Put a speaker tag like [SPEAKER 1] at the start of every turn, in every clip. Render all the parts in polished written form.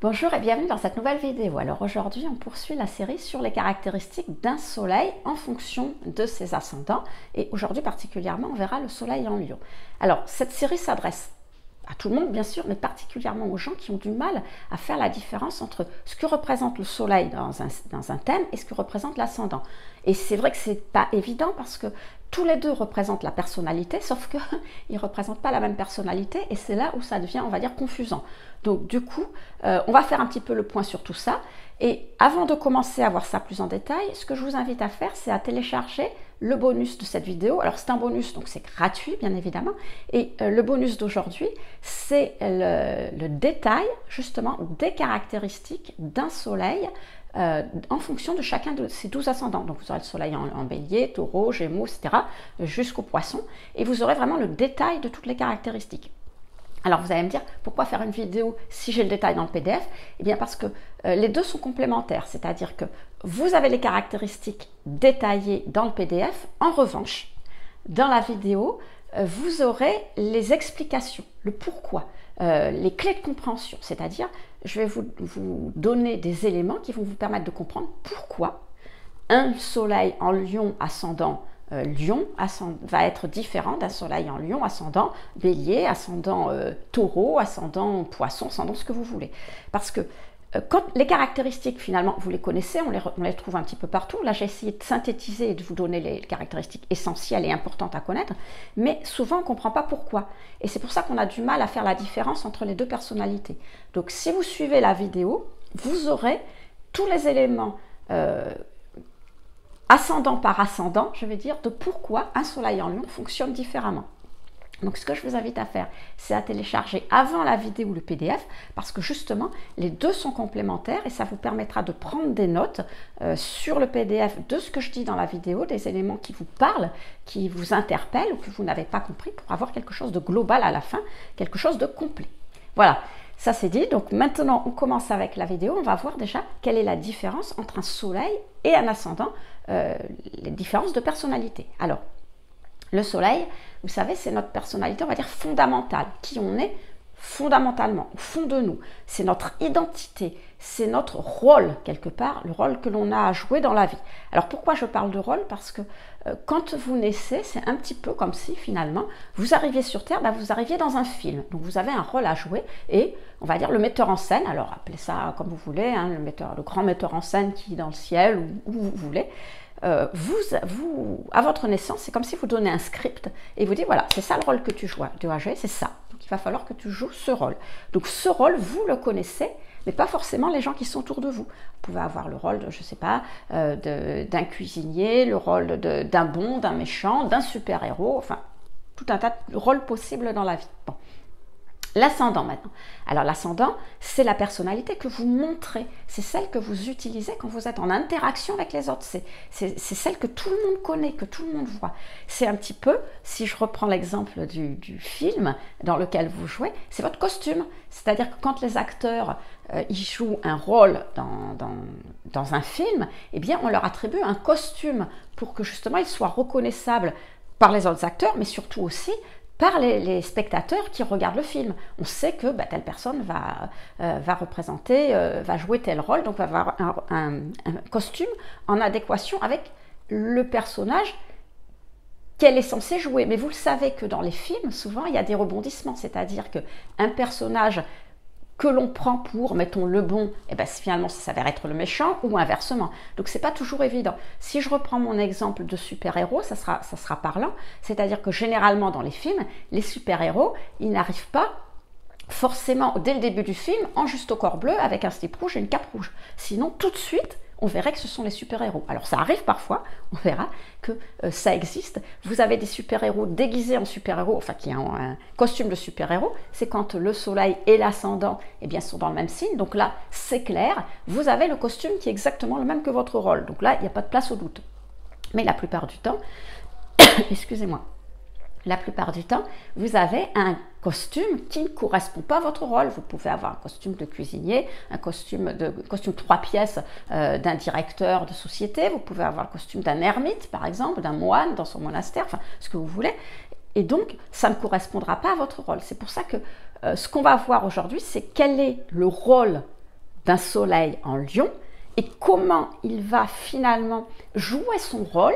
[SPEAKER 1] Bonjour et bienvenue dans cette nouvelle vidéo. Alors aujourd'hui, on poursuit la série sur les caractéristiques d'un soleil en fonction de ses ascendants. Et aujourd'hui particulièrement, on verra le soleil en Lion. Alors cette série s'adresse à tout le monde bien sûr, mais particulièrement aux gens qui ont du mal à faire la différence entre ce que représente le soleil dans un thème et ce que représente l'ascendant. Et c'est vrai que c'est pas évident parce que tous les deux représentent la personnalité, sauf qu'ils ne représentent pas la même personnalité et c'est là où ça devient, on va dire, confusant. Donc du coup, on va faire un petit peu le point sur tout ça. Et avant de commencer à voir ça plus en détail, ce que je vous invite à faire, c'est à télécharger le bonus de cette vidéo. Alors c'est un bonus, donc c'est gratuit bien évidemment. Et le bonus d'aujourd'hui, c'est le détail justement des caractéristiques d'un soleil en fonction de chacun de ces 12 ascendants. Donc vous aurez le soleil en bélier, taureau, gémeaux, etc. jusqu'au poisson. Et vous aurez vraiment le détail de toutes les caractéristiques. Alors vous allez me dire, pourquoi faire une vidéo si j'ai le détail dans le PDF? Eh bien parce que les deux sont complémentaires, c'est-à-dire que vous avez les caractéristiques détaillées dans le PDF. En revanche, dans la vidéo, vous aurez les explications, le pourquoi, les clés de compréhension, c'est-à-dire je vais vous donner des éléments qui vont vous permettre de comprendre pourquoi un soleil en Lion ascendant Lion va être différent d'un soleil en Lion ascendant bélier, ascendant taureau, ascendant poisson, ascendant ce que vous voulez. Parce que quand les caractéristiques, finalement, vous les connaissez, on les trouve un petit peu partout. Là, j'ai essayé de synthétiser et de vous donner les caractéristiques essentielles et importantes à connaître, mais souvent, on ne comprend pas pourquoi. Et c'est pour ça qu'on a du mal à faire la différence entre les deux personnalités. Donc, si vous suivez la vidéo, vous aurez tous les éléments ascendant par ascendant, je vais dire, de pourquoi un soleil en Lion fonctionne différemment. Donc ce que je vous invite à faire, c'est à télécharger avant la vidéo le PDF, parce que justement, les deux sont complémentaires et ça vous permettra de prendre des notes sur le PDF de ce que je dis dans la vidéo, des éléments qui vous parlent, qui vous interpellent ou que vous n'avez pas compris, pour avoir quelque chose de global à la fin, quelque chose de complet. Voilà. Ça c'est dit, donc maintenant on commence avec la vidéo, on va voir déjà quelle est la différence entre un soleil et un ascendant, les différences de personnalité. Alors, le soleil, vous savez, c'est notre personnalité, on va dire fondamentale, qui on est fondamentalement, au fond de nous. C'est notre identité, c'est notre rôle quelque part, le rôle que l'on a à jouer dans la vie. Alors pourquoi je parle de rôle? Parce que quand vous naissez, c'est un petit peu comme si finalement vous arriviez sur Terre, vous arriviez dans un film. Donc vous avez un rôle à jouer et on va dire le metteur en scène, alors appelez ça comme vous voulez, hein, le grand metteur en scène qui est dans le ciel ou où vous voulez. À votre naissance, c'est comme si vous donnez un script et vous dites voilà, c'est ça le rôle que tu dois jouer, c'est ça. Donc il va falloir que tu joues ce rôle. Donc ce rôle, vous le connaissez, mais pas forcément les gens qui sont autour de vous. Vous pouvez avoir le rôle, je ne sais pas, d'un cuisinier, le rôle d'un bon, d'un méchant, d'un super-héros, enfin, tout un tas de rôles possibles dans la vie. Bon. L'ascendant maintenant. Alors l'ascendant, c'est la personnalité que vous montrez. C'est celle que vous utilisez quand vous êtes en interaction avec les autres. C'est celle que tout le monde connaît, que tout le monde voit. C'est un petit peu, si je reprends l'exemple du film dans lequel vous jouez, c'est votre costume. C'est-à-dire que quand les acteurs ils jouent un rôle dans un film, eh bien on leur attribue un costume pour que justement ils soient reconnaissables par les autres acteurs, mais surtout aussi par les spectateurs qui regardent le film. On sait que telle personne va représenter, va jouer tel rôle, donc va avoir un costume en adéquation avec le personnage qu'elle est censée jouer. Mais vous le savez que dans les films, souvent, il y a des rebondissements, c'est-à-dire qu'un personnage que l'on prend pour, mettons, le bon, finalement, ça s'avère être le méchant, ou inversement. Donc, c'est pas toujours évident. Si je reprends mon exemple de super-héros, ça sera parlant, c'est-à-dire que généralement, dans les films, les super-héros, ils n'arrivent pas forcément, dès le début du film, en juste au corps bleu, avec un slip rouge et une cape rouge. Sinon, tout de suite, on verrait que ce sont les super-héros. Alors ça arrive parfois, on verra que ça existe. Vous avez des super-héros déguisés en super-héros, enfin qui ont un costume de super-héros. C'est quand le soleil et l'ascendant sont dans le même signe. Donc là, c'est clair, vous avez le costume qui est exactement le même que votre rôle. Donc là, il n'y a pas de place au doute. Mais la plupart du temps, excusez-moi, la plupart du temps, vous avez un costume qui ne correspond pas à votre rôle. Vous pouvez avoir un costume de cuisinier, un costume 3 pièces d'un directeur de société. Vous pouvez avoir le costume d'un ermite, par exemple, d'un moine dans son monastère, enfin, ce que vous voulez. Et donc, ça ne correspondra pas à votre rôle. C'est pour ça que ce qu'on va voir aujourd'hui, c'est quel est le rôle d'un soleil en lion et comment il va finalement jouer son rôle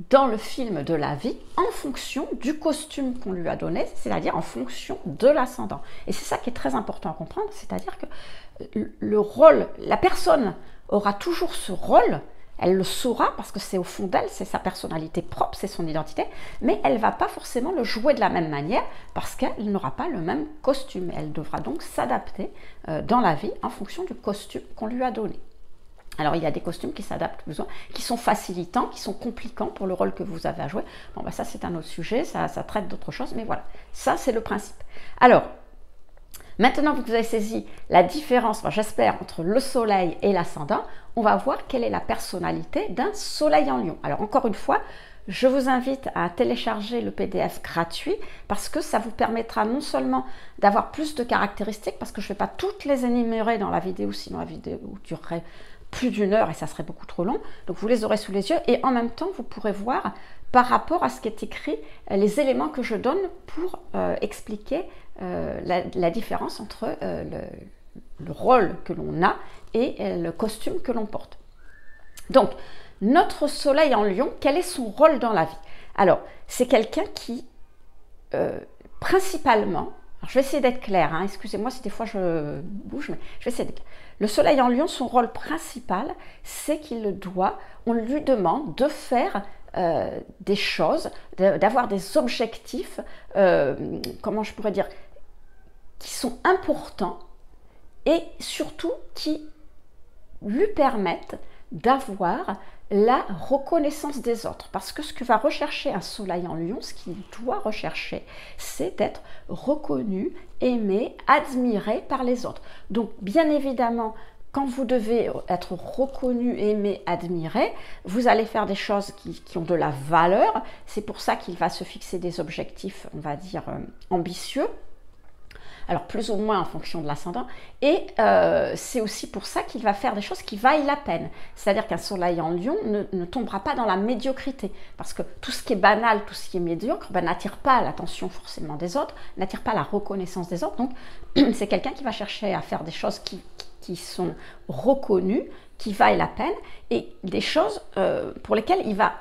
[SPEAKER 1] dans le film de la vie en fonction du costume qu'on lui a donné, c'est-à-dire en fonction de l'ascendant. Et c'est ça qui est très important à comprendre, c'est-à-dire que le rôle, la personne aura toujours ce rôle, elle le saura parce que c'est au fond d'elle, c'est sa personnalité propre, c'est son identité, mais elle ne va pas forcément le jouer de la même manière parce qu'elle n'aura pas le même costume. Elle devra donc s'adapter dans la vie en fonction du costume qu'on lui a donné. Alors, il y a des costumes qui s'adaptent besoin, qui sont facilitants, qui sont compliquants pour le rôle que vous avez à jouer. Bon, ben ça, c'est un autre sujet, ça traite d'autre chose, mais voilà, ça, c'est le principe. Alors, maintenant que vous avez saisi la différence, j'espère, entre le soleil et l'ascendant, on va voir quelle est la personnalité d'un soleil en lion. Alors, encore une fois, je vous invite à télécharger le PDF gratuit parce que ça vous permettra non seulement d'avoir plus de caractéristiques, parce que je ne vais pas toutes les énumérer dans la vidéo, sinon la vidéo durerait plus d'1 heure et ça serait beaucoup trop long. Donc vous les aurez sous les yeux et en même temps vous pourrez voir par rapport à ce qui est écrit les éléments que je donne pour expliquer la différence entre le rôle que l'on a et le costume que l'on porte. Donc notre soleil en lion, quel est son rôle dans la vie? Alors c'est quelqu'un qui principalement, alors je vais essayer d'être claire, hein, excusez-moi si des fois je bouge, mais je vais essayer d'être claire. Le soleil en lion, son rôle principal, c'est on lui demande de faire des choses, d'avoir des objectifs, comment je pourrais dire, qui sont importants et surtout qui lui permettent d'avoir la reconnaissance des autres. Parce que ce que va rechercher un soleil en lion, ce qu'il doit rechercher, c'est d'être reconnu, aimé, admiré par les autres. Donc, bien évidemment, quand vous devez être reconnu, aimé, admiré, vous allez faire des choses qui ont de la valeur. C'est pour ça qu'il va se fixer des objectifs, on va dire, ambitieux. Alors plus ou moins en fonction de l'ascendant, et c'est aussi pour ça qu'il va faire des choses qui vaillent la peine. C'est-à-dire qu'un soleil en lion ne tombera pas dans la médiocrité, parce que tout ce qui est banal, tout ce qui est médiocre, n'attire pas l'attention forcément des autres, n'attire pas la reconnaissance des autres. Donc c'est quelqu'un qui va chercher à faire des choses qui sont reconnues, qui vaillent la peine, et des choses pour lesquelles il va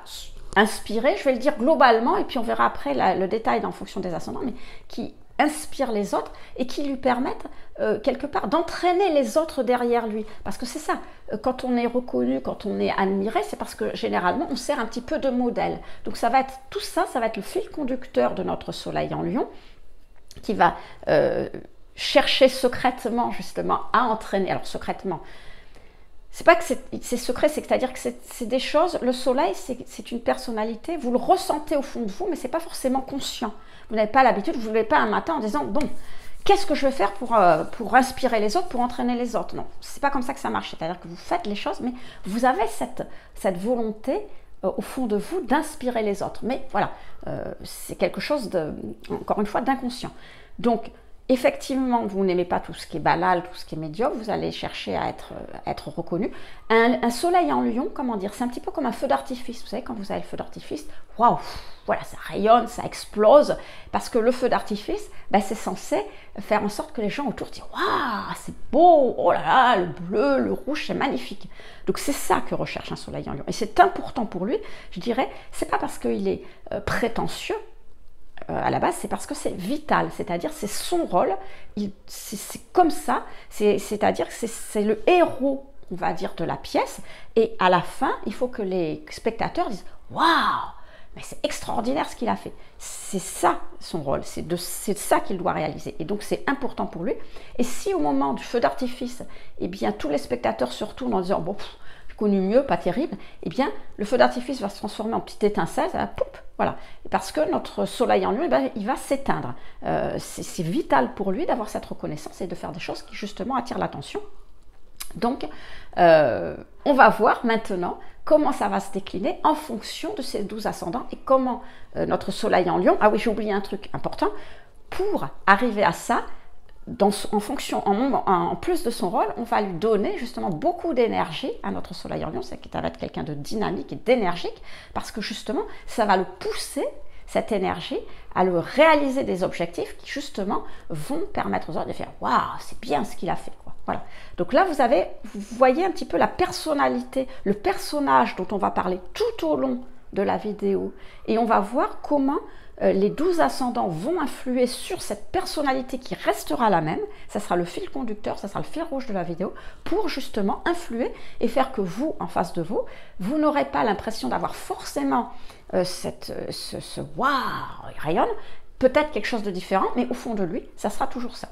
[SPEAKER 1] inspirer, je vais le dire globalement, et puis on verra après le détail en fonction des ascendants, mais qui inspire les autres et qui lui permettent quelque part d'entraîner les autres derrière lui. Parce que c'est ça, quand on est reconnu, quand on est admiré, c'est parce que généralement on sert un petit peu de modèle. Donc ça va être tout ça, ça va être le fil conducteur de notre soleil en lion qui va chercher secrètement justement à entraîner. Alors secrètement, c'est pas que c'est secret, c'est-à-dire que c'est des choses, le soleil c'est une personnalité, vous le ressentez au fond de vous, mais c'est pas forcément conscient. Vous n'avez pas l'habitude, vous ne vous levez pas un matin en disant, bon, qu'est-ce que je vais faire pour inspirer les autres, pour entraîner les autres? Non, c'est pas comme ça que ça marche, c'est-à-dire que vous faites les choses, mais vous avez cette volonté au fond de vous d'inspirer les autres. Mais voilà, c'est quelque chose, encore une fois, d'inconscient. Donc, effectivement, vous n'aimez pas tout ce qui est banal, tout ce qui est médiocre, vous allez chercher à être reconnu. Un soleil en lion, comment dire, c'est un petit peu comme un feu d'artifice. Vous savez, quand vous avez le feu d'artifice, waouh, voilà, ça rayonne, ça explose, parce que le feu d'artifice, c'est censé faire en sorte que les gens autour disent « Waouh, c'est beau, oh là là, le bleu, le rouge, c'est magnifique ». Donc c'est ça que recherche un soleil en lion. Et c'est important pour lui, je dirais, c'est pas parce qu'il est prétentieux, à la base, c'est parce que c'est vital, c'est-à-dire c'est son rôle, c'est comme ça, c'est-à-dire que c'est le héros, on va dire, de la pièce, et à la fin, il faut que les spectateurs disent « Waouh, mais c'est extraordinaire ce qu'il a fait ». C'est ça son rôle, c'est ça qu'il doit réaliser, et donc c'est important pour lui. Et si au moment du feu d'artifice, eh bien tous les spectateurs se retournent en disant « Bon, connu mieux, pas terrible », eh bien le feu d'artifice va se transformer en petite étincelle, ça va, poup, voilà. Parce que notre soleil en lui, il va s'éteindre. C'est vital pour lui d'avoir cette reconnaissance et de faire des choses qui justement attirent l'attention. Donc, on va voir maintenant comment ça va se décliner en fonction de ces 12 ascendants et comment notre soleil en lion, ah oui, j'ai oublié un truc important, pour arriver à ça, en plus de son rôle, on va lui donner justement beaucoup d'énergie à notre soleil en lion, c'est qu'il va être quelqu'un de dynamique et d'énergique, parce que justement, ça va le pousser, cette énergie, à le réaliser des objectifs qui justement vont permettre aux autres de faire « Waouh, c'est bien ce qu'il a fait ». Voilà. Donc là, vous voyez un petit peu la personnalité, le personnage dont on va parler tout au long de la vidéo. Et on va voir comment les 12 ascendants vont influer sur cette personnalité qui restera la même. Ça sera le fil conducteur, ça sera le fil rouge de la vidéo pour justement influer et faire que vous, en face de vous, vous n'aurez pas l'impression d'avoir forcément ce « waouh », il rayonne, peut-être quelque chose de différent, mais au fond de lui, ça sera toujours ça.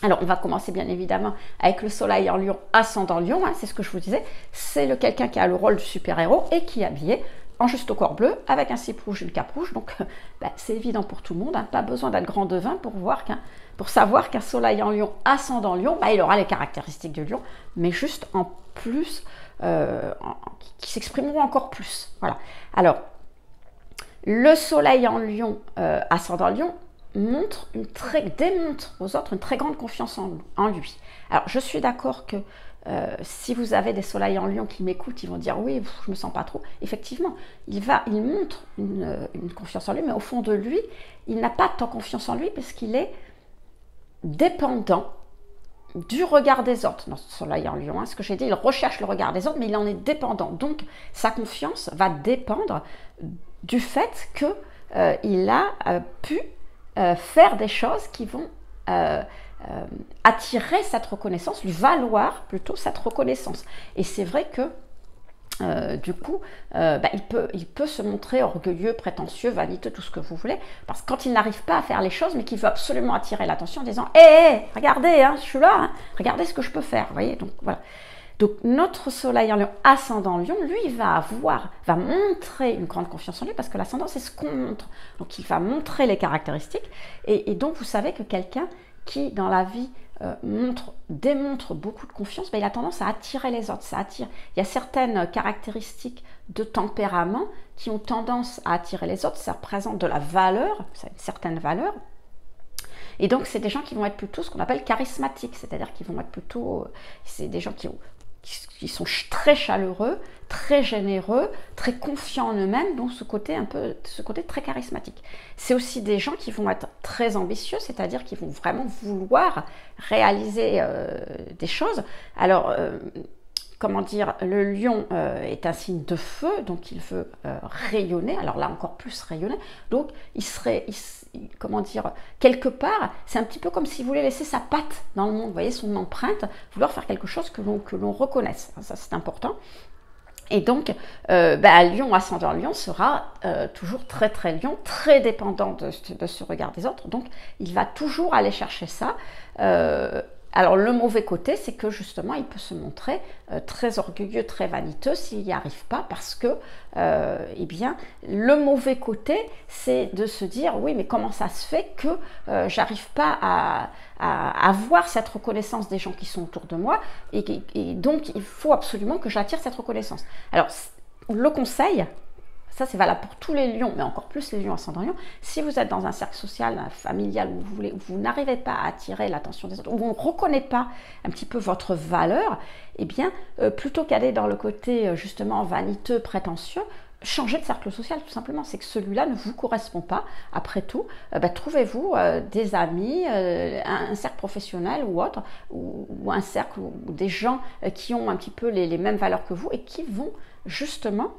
[SPEAKER 1] Alors, on va commencer bien évidemment avec le soleil en lion, ascendant lion, hein, c'est ce que je vous disais. C'est quelqu'un qui a le rôle du super-héros et qui est habillé en juste au corps bleu, avec un slip rouge et une cape rouge. Donc, c'est évident pour tout le monde. Hein, pas besoin d'être grand devin pour savoir qu'un soleil en lion, ascendant lion, il aura les caractéristiques du lion, mais juste en plus, qui s'exprimeront encore plus. Voilà. Alors, le soleil en lion, ascendant lion, démontre aux autres une très grande confiance en lui. Alors, je suis d'accord que si vous avez des soleils en lion qui m'écoutent, ils vont dire oui, je me sens pas trop. Effectivement, il montre une confiance en lui, mais au fond de lui, il n'a pas tant confiance en lui parce qu'il est dépendant du regard des autres. Dans ce soleil en lion, hein, ce que j'ai dit, il recherche le regard des autres, mais il en est dépendant. Donc, sa confiance va dépendre du fait qu'il a pu faire des choses qui vont attirer cette reconnaissance, lui valoir plutôt cette reconnaissance. Et c'est vrai que du coup, il peut se montrer orgueilleux, prétentieux, vaniteux, tout ce que vous voulez, parce que quand il n'arrive pas à faire les choses, mais qu'il veut absolument attirer l'attention en disant « Hé, regardez, hein, je suis là, hein, regardez ce que je peux faire », vous voyez, donc voilà. Donc notre soleil en lion, ascendant lion, lui, va montrer une grande confiance en lui, parce que l'ascendant, c'est ce qu'on montre. Donc il va montrer les caractéristiques, et donc vous savez que quelqu'un qui, dans la vie, démontre beaucoup de confiance, il a tendance à attirer les autres, il y a certaines caractéristiques de tempérament qui ont tendance à attirer les autres, ça représente de la valeur, ça a une certaine valeur, et donc c'est des gens qui vont être plutôt ce qu'on appelle charismatiques, c'est-à-dire qu'ils vont être plutôt, c'est des gens qui sont très chaleureux, très généreux, très confiants en eux-mêmes, donc ce côté très charismatique. C'est aussi des gens qui vont être très ambitieux, c'est-à-dire qu'ils vont vraiment vouloir réaliser des choses. Alors, comment dire, le lion est un signe de feu, donc il veut rayonner, alors là encore plus rayonner, donc comment dire, quelque part, c'est un petit peu comme s'il voulait laisser sa patte dans le monde, vous voyez, son empreinte, vouloir faire quelque chose que l'on reconnaisse, ça c'est important. Et donc, lion, ascendant lion sera toujours très très lion, très dépendant de ce regard des autres, donc il va toujours aller chercher ça. Alors le mauvais côté, c'est que justement, il peut se montrer très orgueilleux, très vaniteux s'il n'y arrive pas, parce que, le mauvais côté, c'est de se dire, oui, mais comment ça se fait que j'arrive pas à avoir cette reconnaissance des gens qui sont autour de moi, et donc il faut absolument que j'attire cette reconnaissance. Alors, le conseil, ça c'est valable pour tous les lions, mais encore plus les lions ascendant lion, si vous êtes dans un cercle social, familial, où vous n'arrivez pas à attirer l'attention des autres, où on ne reconnaît pas un petit peu votre valeur, eh bien, plutôt qu'aller dans le côté justement vaniteux, prétentieux, changez de cercle social tout simplement, c'est que celui-là ne vous correspond pas. Après tout, trouvez-vous des amis, un cercle professionnel ou autre, ou un cercle ou des gens qui ont un petit peu les mêmes valeurs que vous et qui vont justement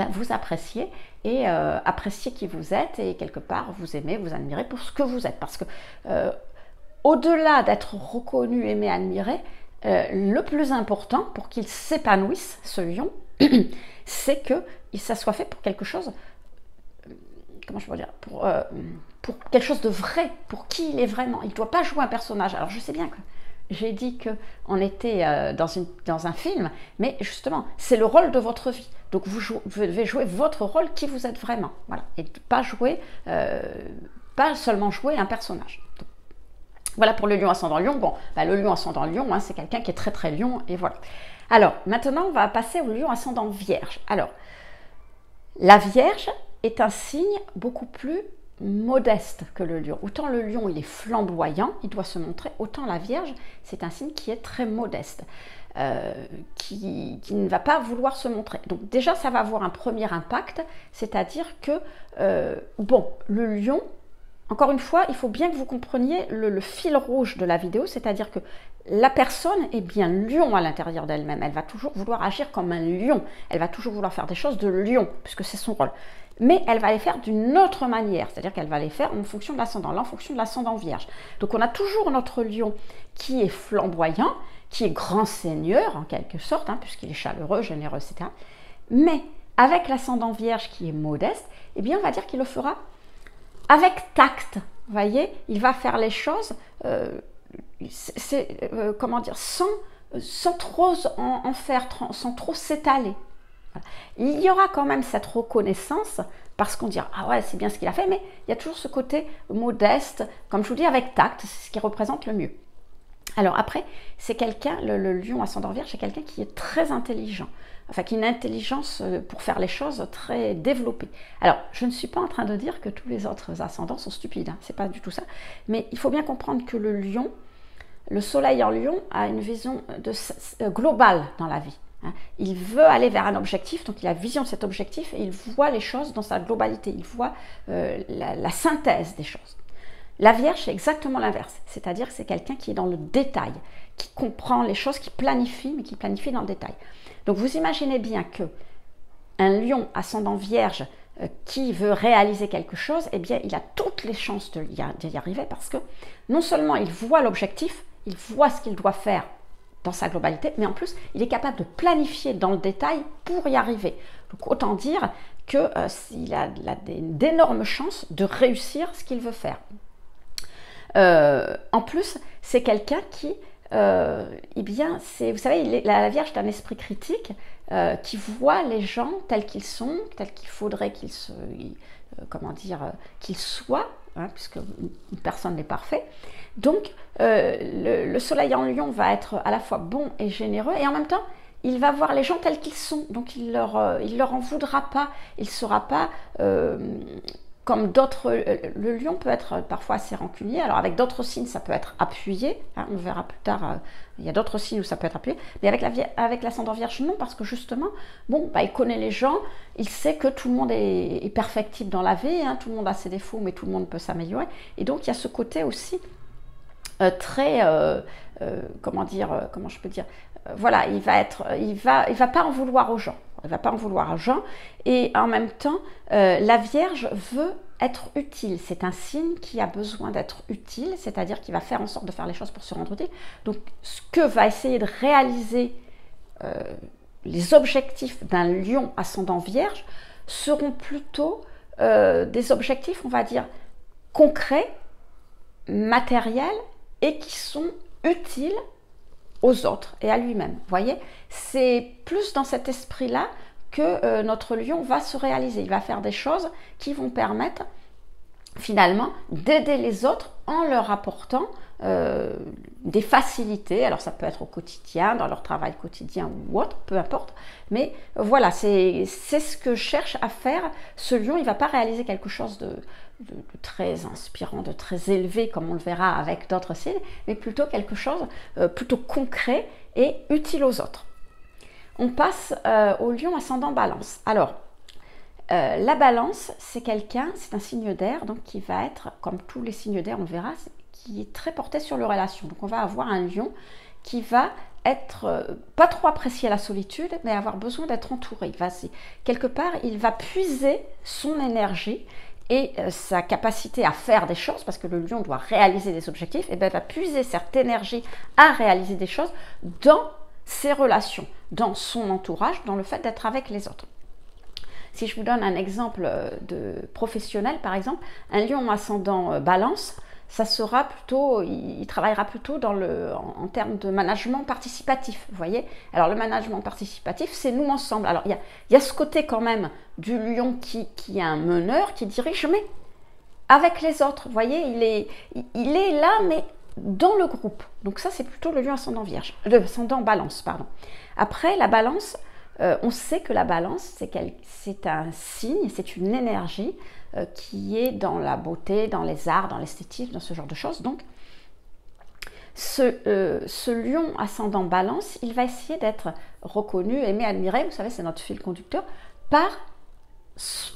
[SPEAKER 1] vous apprécier et apprécier qui vous êtes et quelque part vous aimer, vous admirer pour ce que vous êtes. Parce que au-delà d'être reconnu, aimé, admiré, le plus important pour qu'il s'épanouisse, ce lion, c'est que ça soit fait pour quelque chose, comment je peux dire, pour quelque chose de vrai, pour qui il est vraiment. Il ne doit pas jouer un personnage. Alors je sais bien que j'ai dit qu'on était dans un film, mais justement, c'est le rôle de votre vie. Donc vous devez jouer votre rôle, qui vous êtes vraiment. Voilà. Et pas seulement jouer un personnage. Donc, voilà pour le lion ascendant lion. Bon, le lion ascendant lion, hein, c'est quelqu'un qui est très très lion, et voilà. Alors, maintenant, on va passer au lion ascendant vierge. Alors, la vierge est un signe beaucoup plus modeste que le lion. Autant le lion, il est flamboyant, il doit se montrer, autant la vierge, c'est un signe qui est très modeste, qui ne va pas vouloir se montrer. Donc déjà, ça va avoir un premier impact, c'est-à-dire que, le lion, encore une fois, il faut bien que vous compreniez le fil rouge de la vidéo, c'est-à-dire que la personne est bien lion à l'intérieur d'elle-même. Elle va toujours vouloir agir comme un lion. Elle va toujours vouloir faire des choses de lion, puisque c'est son rôle. Mais elle va les faire d'une autre manière, c'est-à-dire qu'elle va les faire en fonction de l'ascendant, là en fonction de l'ascendant vierge. Donc on a toujours notre lion qui est flamboyant, qui est grand seigneur en quelque sorte, hein, puisqu'il est chaleureux, généreux, etc. Mais avec l'ascendant vierge qui est modeste, eh bien on va dire qu'il le fera avec tact. Vous voyez, il va faire les choses, comment dire, sans trop en faire, sans trop s'étaler. Voilà. Il y aura quand même cette reconnaissance parce qu'on dira ah ouais c'est bien ce qu'il a fait, mais il y a toujours ce côté modeste, comme je vous dis, avec tact, c'est ce qui représente le mieux. Alors après, c'est quelqu'un, le lion ascendant vierge, c'est quelqu'un qui est très intelligent, enfin qui a une intelligence pour faire les choses très développée. Alors je ne suis pas en train de dire que tous les autres ascendants sont stupides, hein, c'est pas du tout ça, mais il faut bien comprendre que le lion, le soleil en lion a une vision globale dans la vie. Il veut aller vers un objectif, donc il a vision de cet objectif et il voit les choses dans sa globalité, il voit la synthèse des choses. La Vierge, c'est exactement l'inverse, c'est-à-dire que c'est quelqu'un qui est dans le détail, qui comprend les choses, qui planifie, mais qui planifie dans le détail. Donc vous imaginez bien que un lion ascendant Vierge qui veut réaliser quelque chose, eh bien il a toutes les chances d'y arriver parce que non seulement il voit l'objectif, il voit ce qu'il doit faire dans sa globalité, mais en plus, il est capable de planifier dans le détail pour y arriver. Donc, autant dire qu'il a d'énormes chances de réussir ce qu'il veut faire. En plus, c'est quelqu'un qui, eh bien, vous savez, la Vierge est un esprit critique qui voit les gens tels qu'ils sont, tels qu'il faudrait qu'ils soient, hein, puisque une personne n'est parfaite. Donc, le soleil en lion va être à la fois bon et généreux, et en même temps, il va voir les gens tels qu'ils sont. Donc, il leur en voudra pas. Il ne sera pas comme d'autres. Le lion peut être parfois assez rancunier. Alors, avec d'autres signes, ça peut être appuyé. Hein, on verra plus tard. Il y a d'autres signes où ça peut être appuyé. Mais avec l'ascendant vierge, non, parce que justement, bon, il connaît les gens. Il sait que tout le monde est perfectible dans la vie. Hein, tout le monde a ses défauts, mais tout le monde peut s'améliorer. Et donc, il y a ce côté aussi très, comment je peux dire, voilà, il va pas en vouloir aux gens. Il va pas en vouloir aux gens. Et en même temps, la Vierge veut être utile. C'est un signe qui a besoin d'être utile, c'est-à-dire qu'il va faire en sorte de faire les choses pour se rendre utile. Donc, ce que va essayer de réaliser les objectifs d'un lion ascendant Vierge seront plutôt des objectifs, on va dire, concrets, matériels, et qui sont utiles aux autres et à lui-même. Vous voyez, c'est plus dans cet esprit-là que notre lion va se réaliser. Il va faire des choses qui vont permettre finalement d'aider les autres en leur apportant des facilités. Alors ça peut être au quotidien, dans leur travail quotidien ou autre, peu importe. Mais voilà, c'est ce que cherche à faire ce lion. Il ne va pas réaliser quelque chose de très inspirant, de très élevé, comme on le verra avec d'autres signes, mais plutôt quelque chose plutôt concret et utile aux autres. On passe au lion ascendant balance. Alors, la balance, c'est un signe d'air, donc qui va être, comme tous les signes d'air, on verra, qui est très porté sur les relations. Donc on va avoir un lion qui va être pas trop apprécier la solitude, mais avoir besoin d'être entouré. Quelque part, il va puiser son énergie et sa capacité à faire des choses, parce que le lion doit réaliser des objectifs, et bien il va puiser cette énergie à réaliser des choses dans ses relations, dans son entourage, dans le fait d'être avec les autres. Si je vous donne un exemple de professionnel, par exemple, un lion ascendant balance, ça sera plutôt, il travaillera plutôt en termes de management participatif, vous voyez. Alors le management participatif, c'est nous ensemble. Alors il y a ce côté quand même du lion qui est un meneur, qui dirige, mais avec les autres, vous voyez, il est là, mais dans le groupe. Donc ça, c'est plutôt le lion ascendant vierge, ascendant balance, pardon. Après, la balance, on sait que la balance, c'est un signe, c'est une énergie qui est dans la beauté, dans les arts, dans l'esthétique, dans ce genre de choses. Donc, ce lion ascendant balance, il va essayer d'être reconnu, aimé, admiré, vous savez, c'est notre fil conducteur, par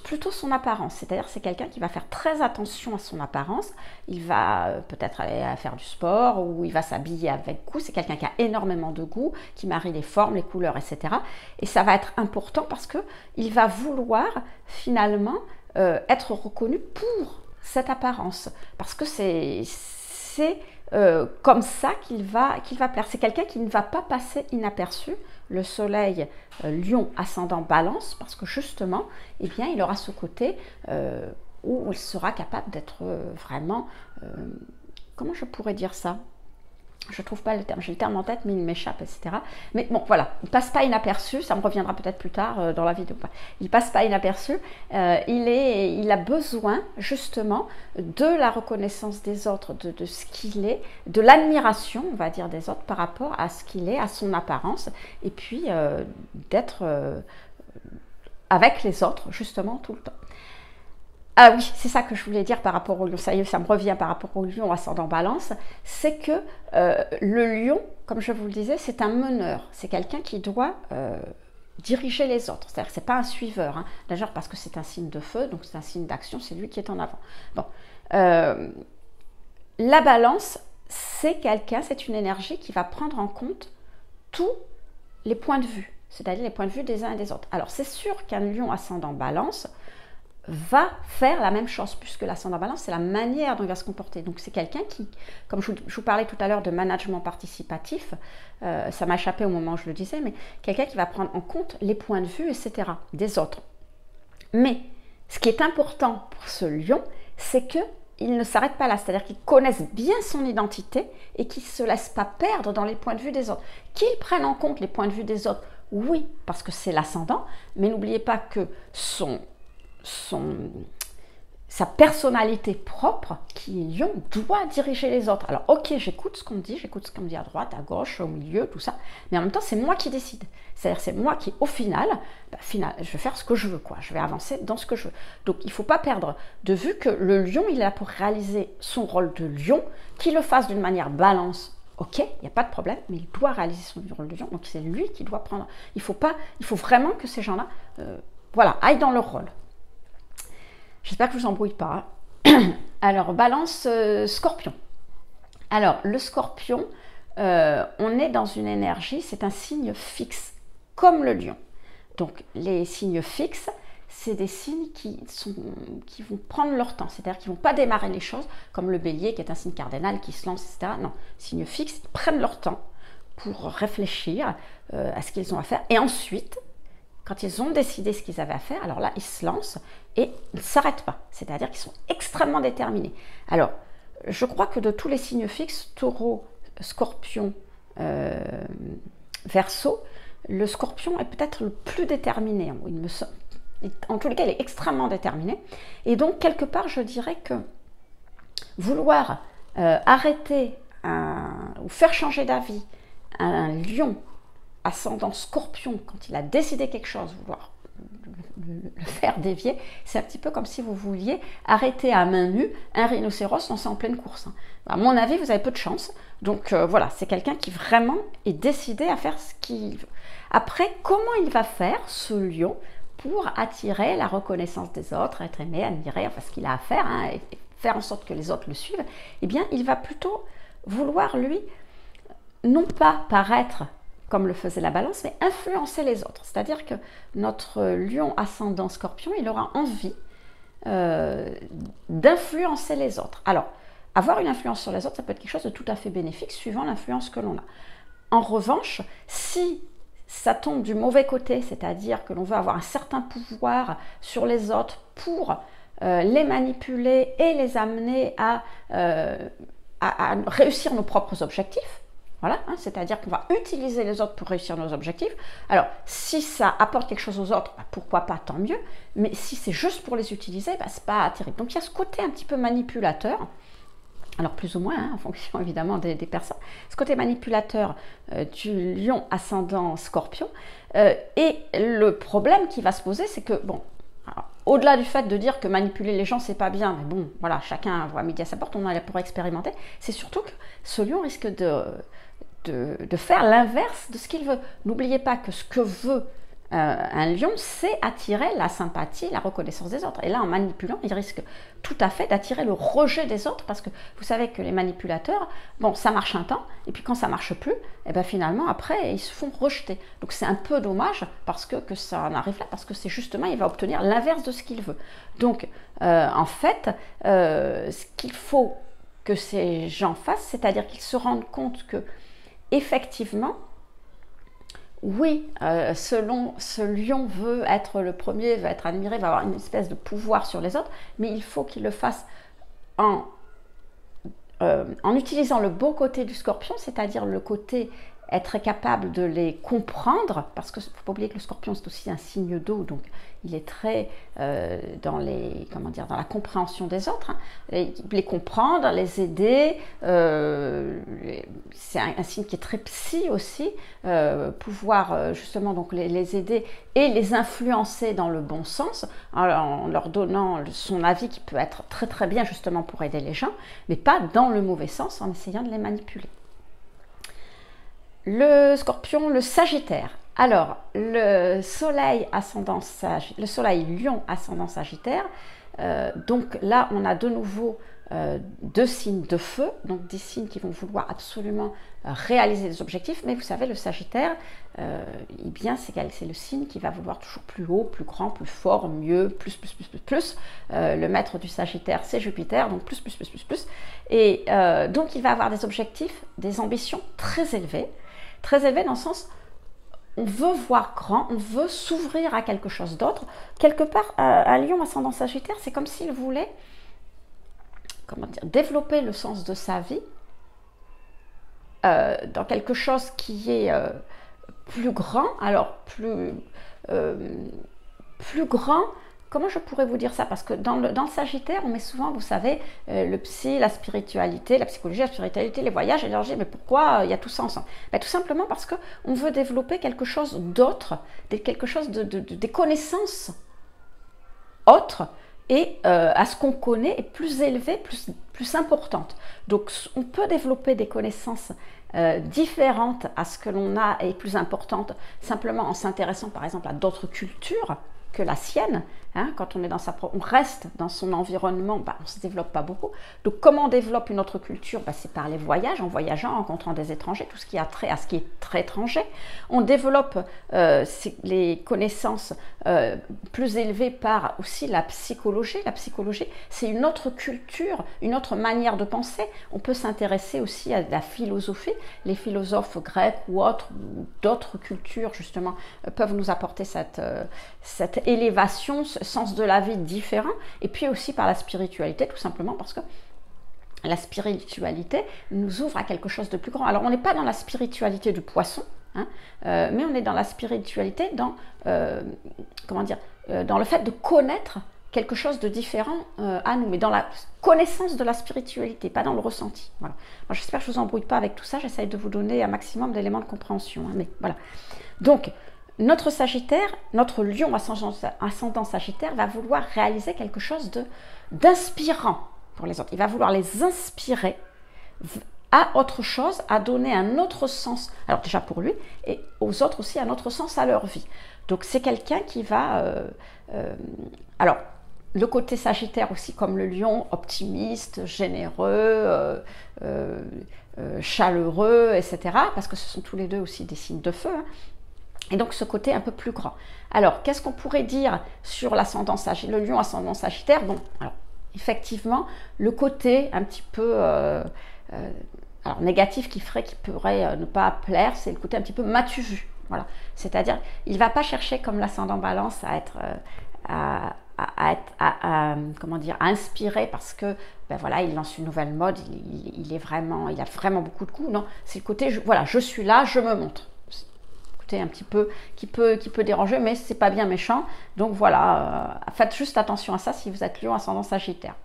[SPEAKER 1] plutôt son apparence, c'est-à-dire c'est quelqu'un qui va faire très attention à son apparence, il va peut-être aller faire du sport ou il va s'habiller avec goût, c'est quelqu'un qui a énormément de goût, qui marie les formes, les couleurs, etc. Et ça va être important parce qu'il va vouloir finalement être reconnu pour cette apparence, parce que c'est comme ça qu'il va plaire. C'est quelqu'un qui ne va pas passer inaperçu. Le soleil Lion ascendant Balance, parce que justement, eh bien, il aura ce côté où il sera capable d'être vraiment, comment je pourrais dire ça? Je ne trouve pas le terme, j'ai le terme en tête, mais il m'échappe, etc. Mais bon, voilà, il ne passe pas inaperçu, ça me reviendra peut-être plus tard dans la vidéo. Il ne passe pas inaperçu, il a besoin justement de la reconnaissance des autres, de ce qu'il est, de l'admiration, on va dire, des autres par rapport à ce qu'il est, à son apparence, et puis d'être avec les autres, justement, tout le temps. Ah oui, c'est ça que je voulais dire par rapport au lion, ça y est, ça me revient par rapport au lion ascendant Balance, c'est que le lion, comme je vous le disais, c'est un meneur, c'est quelqu'un qui doit diriger les autres, c'est-à-dire que ce n'est pas un suiveur, hein. D'ailleurs parce que c'est un signe de feu, donc c'est un signe d'action, c'est lui qui est en avant. Bon, la Balance, c'est quelqu'un, c'est une énergie qui va prendre en compte tous les points de vue, c'est-à-dire les points de vue des uns et des autres. Alors c'est sûr qu'un lion ascendant Balance va faire la même chose, puisque l'ascendant Balance, c'est la manière dont il va se comporter. Donc c'est quelqu'un qui, comme je vous parlais tout à l'heure de management participatif, ça m'a échappé au moment où je le disais, mais quelqu'un qui va prendre en compte les points de vue, etc., des autres. Mais ce qui est important pour ce lion, c'est qu'il ne s'arrête pas là, c'est-à-dire qu'il connaisse bien son identité et qu'il ne se laisse pas perdre dans les points de vue des autres. Qu'il prenne en compte les points de vue des autres, oui, parce que c'est l'ascendant, mais n'oubliez pas que sa personnalité propre, qui est lion, doit diriger les autres. Alors ok, j'écoute ce qu'on me dit, j'écoute ce qu'on me dit à droite, à gauche, au milieu, tout ça, mais en même temps c'est moi qui décide. C'est-à-dire c'est moi qui, au final, je vais faire ce que je veux, quoi. Je vais avancer dans ce que je veux. Donc il ne faut pas perdre de vue que le lion, il est là pour réaliser son rôle de lion, qu'il le fasse d'une manière Balance. Ok, il n'y a pas de problème, mais il doit réaliser son rôle de lion, donc c'est lui qui doit prendre. Il faut vraiment que ces gens-là voilà, aillent dans leur rôle. J'espère que je ne vous embrouille pas. Alors, Balance, Scorpion. Alors, le Scorpion, on est dans une énergie, c'est un signe fixe, comme le lion. Donc, les signes fixes, c'est des signes qui vont prendre leur temps, c'est-à-dire qu'ils ne vont pas démarrer les choses, comme le bélier, qui est un signe cardinal, qui se lance, etc. Non, signes fixes, ils prennent leur temps pour réfléchir à ce qu'ils ont à faire. Et ensuite, quand ils ont décidé ce qu'ils avaient à faire, alors là, ils se lancent et ils ne s'arrêtent pas. C'est-à-dire qu'ils sont extrêmement déterminés. Alors, je crois que de tous les signes fixes, Taureau, Scorpion, Verseau, le Scorpion est peut-être le plus déterminé. En tous les cas, il est extrêmement déterminé. Et donc, quelque part, je dirais que vouloir arrêter ou faire changer d'avis un lion ascendant Scorpion, quand il a décidé quelque chose, vouloir le faire dévier, c'est un petit peu comme si vous vouliez arrêter à main nue un rhinocéros lancé en pleine course. À mon avis, vous avez peu de chance. Donc voilà, c'est quelqu'un qui vraiment est décidé à faire ce qu'il veut. Après, comment il va faire, ce lion, pour attirer la reconnaissance des autres, être aimé, admiré, enfin ce qu'il a à faire, hein, et faire en sorte que les autres le suivent? Eh bien, il va plutôt vouloir, lui, non pas paraître comme le faisait la Balance, mais influencer les autres. C'est-à-dire que notre lion ascendant Scorpion, il aura envie d'influencer les autres. Alors, avoir une influence sur les autres, ça peut être quelque chose de tout à fait bénéfique, suivant l'influence que l'on a. En revanche, si ça tombe du mauvais côté, c'est-à-dire que l'on veut avoir un certain pouvoir sur les autres pour les manipuler et les amener à réussir nos propres objectifs, voilà, hein, c'est-à-dire qu'on va utiliser les autres pour réussir nos objectifs. Alors, si ça apporte quelque chose aux autres, pourquoi pas, tant mieux. Mais si c'est juste pour les utiliser, c'est pas terrible. Donc, il y a ce côté un petit peu manipulateur. Alors, plus ou moins, hein, en fonction évidemment des personnes. Ce côté manipulateur du lion ascendant Scorpion. Et le problème qui va se poser, c'est que, bon, au-delà du fait de dire que manipuler les gens, c'est pas bien, mais bon, voilà, chacun voit midi à sa porte, on en est pour expérimenter, c'est surtout que ce lion risque de faire l'inverse de ce qu'il veut. N'oubliez pas que ce que veut Un lion sait attirer la sympathie, la reconnaissance des autres. Et là, en manipulant, il risque tout à fait d'attirer le rejet des autres, parce que vous savez que les manipulateurs, bon, ça marche un temps, et puis quand ça marche plus, et bien finalement, après, ils se font rejeter. Donc c'est un peu dommage parce que ça en arrive là, parce que c'est justement, il va obtenir l'inverse de ce qu'il veut. Donc, en fait, ce qu'il faut que ces gens fassent, c'est-à-dire qu'ils se rendent compte que, effectivement, oui, ce lion veut être le premier, veut être admiré, va avoir une espèce de pouvoir sur les autres, mais il faut qu'il le fasse en utilisant le beau côté du scorpion, c'est-à-dire le côté être capable de les comprendre, parce que ne faut pas oublier que le scorpion c'est aussi un signe d'eau, donc il est très dans la compréhension des autres, hein, les comprendre, les aider, c'est un signe qui est très psy aussi, pouvoir justement donc les aider et les influencer dans le bon sens, en leur donnant son avis qui peut être très très bien justement pour aider les gens, mais pas dans le mauvais sens en essayant de les manipuler. Le scorpion, le sagittaire. Alors, le soleil lion ascendant sagittaire, donc là on a de nouveau deux signes de feu, donc des signes qui vont vouloir absolument réaliser des objectifs, mais vous savez, le sagittaire, eh bien c'est le signe qui va vouloir toujours plus haut, plus grand, plus fort, mieux, plus. Le maître du sagittaire, c'est Jupiter, donc plus. Et donc il va avoir des objectifs, des ambitions très élevées dans le sens, on veut voir grand, on veut s'ouvrir à quelque chose d'autre. Quelque part, un lion ascendant sagittaire, c'est comme s'il voulait, développer le sens de sa vie dans quelque chose qui est plus grand. Alors, plus grand, comment je pourrais vous dire ça? Parce que dans le Sagittaire, on met souvent, vous savez, le psy, la spiritualité, la psychologie, la spiritualité, les voyages, l'énergie. Mais pourquoi il y a tout ça ensemble? Tout simplement parce qu'on veut développer quelque chose d'autre, quelque chose des connaissances autres, et à ce qu'on connaît est plus élevé, plus importante. Donc on peut développer des connaissances différentes à ce que l'on a et plus importantes, simplement en s'intéressant par exemple à d'autres cultures que la sienne. Hein, quand on est on reste dans son environnement, on ne se développe pas beaucoup. Donc comment on développe une autre culture? C'est par les voyages, en voyageant, en rencontrant des étrangers, tout ce qui a trait à ce qui est très étranger. On développe les connaissances plus élevées par aussi la psychologie. La psychologie, c'est une autre culture, une autre manière de penser. On peut s'intéresser aussi à la philosophie. Les philosophes grecs ou autres, d'autres cultures justement, peuvent nous apporter cette élévation, ce sens de la vie différent, et puis aussi par la spiritualité, tout simplement parce que la spiritualité nous ouvre à quelque chose de plus grand. Alors on n'est pas dans la spiritualité du poisson, hein, mais on est dans la spiritualité dans dans le fait de connaître quelque chose de différent à nous, mais dans la connaissance de la spiritualité, pas dans le ressenti. Voilà. Moi, j'espère que je ne vous embrouille pas avec tout ça, j'essaye de vous donner un maximum d'éléments de compréhension, hein, mais voilà. Donc, notre Sagittaire, notre lion ascendant Sagittaire va vouloir réaliser quelque chose d'inspirant pour les autres. Il va vouloir les inspirer à autre chose, à donner un autre sens, alors déjà pour lui, et aux autres aussi un autre sens à leur vie. Donc c'est quelqu'un qui va... alors, le côté Sagittaire aussi, comme le lion, optimiste, généreux, chaleureux, etc. Parce que ce sont tous les deux aussi des signes de feu, hein. Et donc ce côté un peu plus grand. Alors, qu'est-ce qu'on pourrait dire sur le lion ascendant Sagittaire? Bon, alors, effectivement, le côté un petit peu négatif qui pourrait ne pas plaire, c'est le côté un petit peu m'as-tu vu? Voilà. C'est-à-dire, il ne va pas chercher comme l'ascendant Balance à être... à inspirer parce que voilà, il lance une nouvelle mode, il a vraiment beaucoup de goût. Non, c'est le côté je suis là, je me montre. Un petit peu qui peut déranger, mais c'est pas bien méchant. Donc voilà, faites juste attention à ça si vous êtes lion ascendant Sagittaire.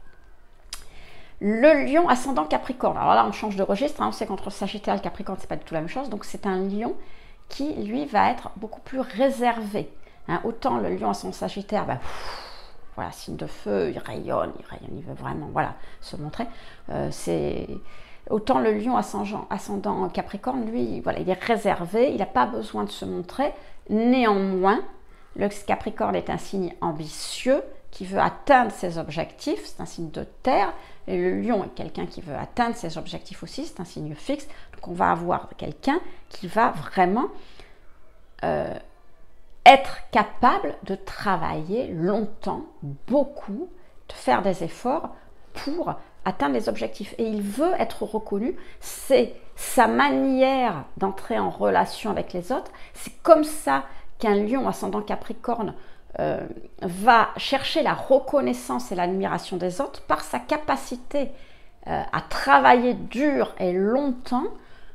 [SPEAKER 1] Le lion ascendant Capricorne. Alors là, on change de registre. Hein. On sait qu'entre Sagittaire et Capricorne, c'est pas du tout la même chose. Donc c'est un lion qui, lui, va être beaucoup plus réservé. Hein. Autant le lion ascendant Sagittaire, voilà, signe de feu, il rayonne, il veut vraiment, voilà, se montrer. Autant le lion ascendant Capricorne, lui, voilà, il est réservé, il n'a pas besoin de se montrer. Néanmoins, Le Capricorne est un signe ambitieux qui veut atteindre ses objectifs, c'est un signe de terre. Et le Lion est quelqu'un qui veut atteindre ses objectifs aussi, c'est un signe fixe. Donc on va avoir quelqu'un qui va vraiment être capable de travailler longtemps, beaucoup, de faire des efforts pour atteindre les objectifs. Et il veut être reconnu, c'est sa manière d'entrer en relation avec les autres. C'est comme ça qu'un Lion ascendant Capricorne va chercher la reconnaissance et l'admiration des autres par sa capacité à travailler dur et longtemps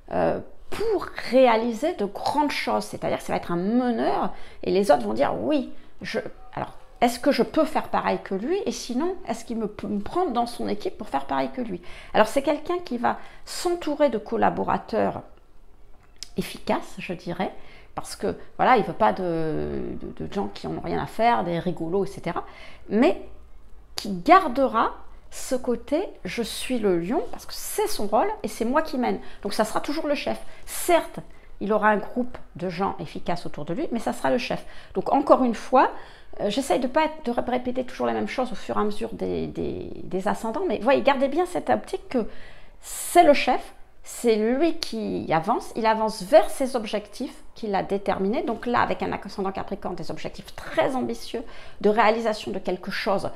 [SPEAKER 1] pour réaliser de grandes choses. C'est-à-dire que ça va être un meneur et les autres vont dire oui, alors est-ce que je peux faire pareil que lui, et sinon est-ce qu'il peut me prendre dans son équipe pour faire pareil que lui. Alors c'est quelqu'un qui va s'entourer de collaborateurs efficaces, je dirais, parce que voilà, il ne veut pas de gens qui n'en ont rien à faire, des rigolos, etc. Mais qui gardera ce côté, je suis le lion, parce que c'est son rôle et c'est moi qui mène. Donc ça sera toujours le chef. Certes, il aura un groupe de gens efficaces autour de lui, mais ça sera le chef. Donc encore une fois, j'essaye de répéter toujours la même chose au fur et à mesure des ascendants, mais voyez, gardez bien cette optique que c'est le chef, c'est lui qui avance, il avance vers ses objectifs qu'il a déterminés. Donc là, avec un ascendant Capricorne, des objectifs très ambitieux de réalisation de quelque chose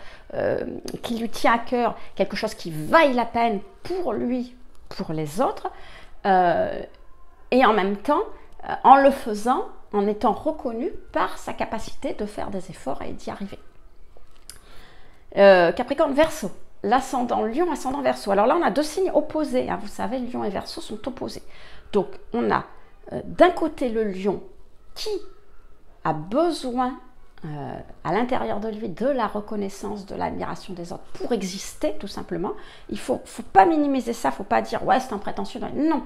[SPEAKER 1] qui lui tient à cœur, quelque chose qui vaille la peine pour lui, pour les autres, et en même temps, en le faisant, en étant reconnu par sa capacité de faire des efforts et d'y arriver. Capricorne, Verseau. L'ascendant Lion, ascendant Verseau. Alors là, on a deux signes opposés. Hein. Vous savez, Lion et Verseau sont opposés. Donc, on a d'un côté le Lion qui a besoin à l'intérieur de lui de la reconnaissance, de l'admiration des autres pour exister, tout simplement. Il ne faut pas minimiser ça, il ne faut pas dire « ouais, c'est un prétentieux ». Non,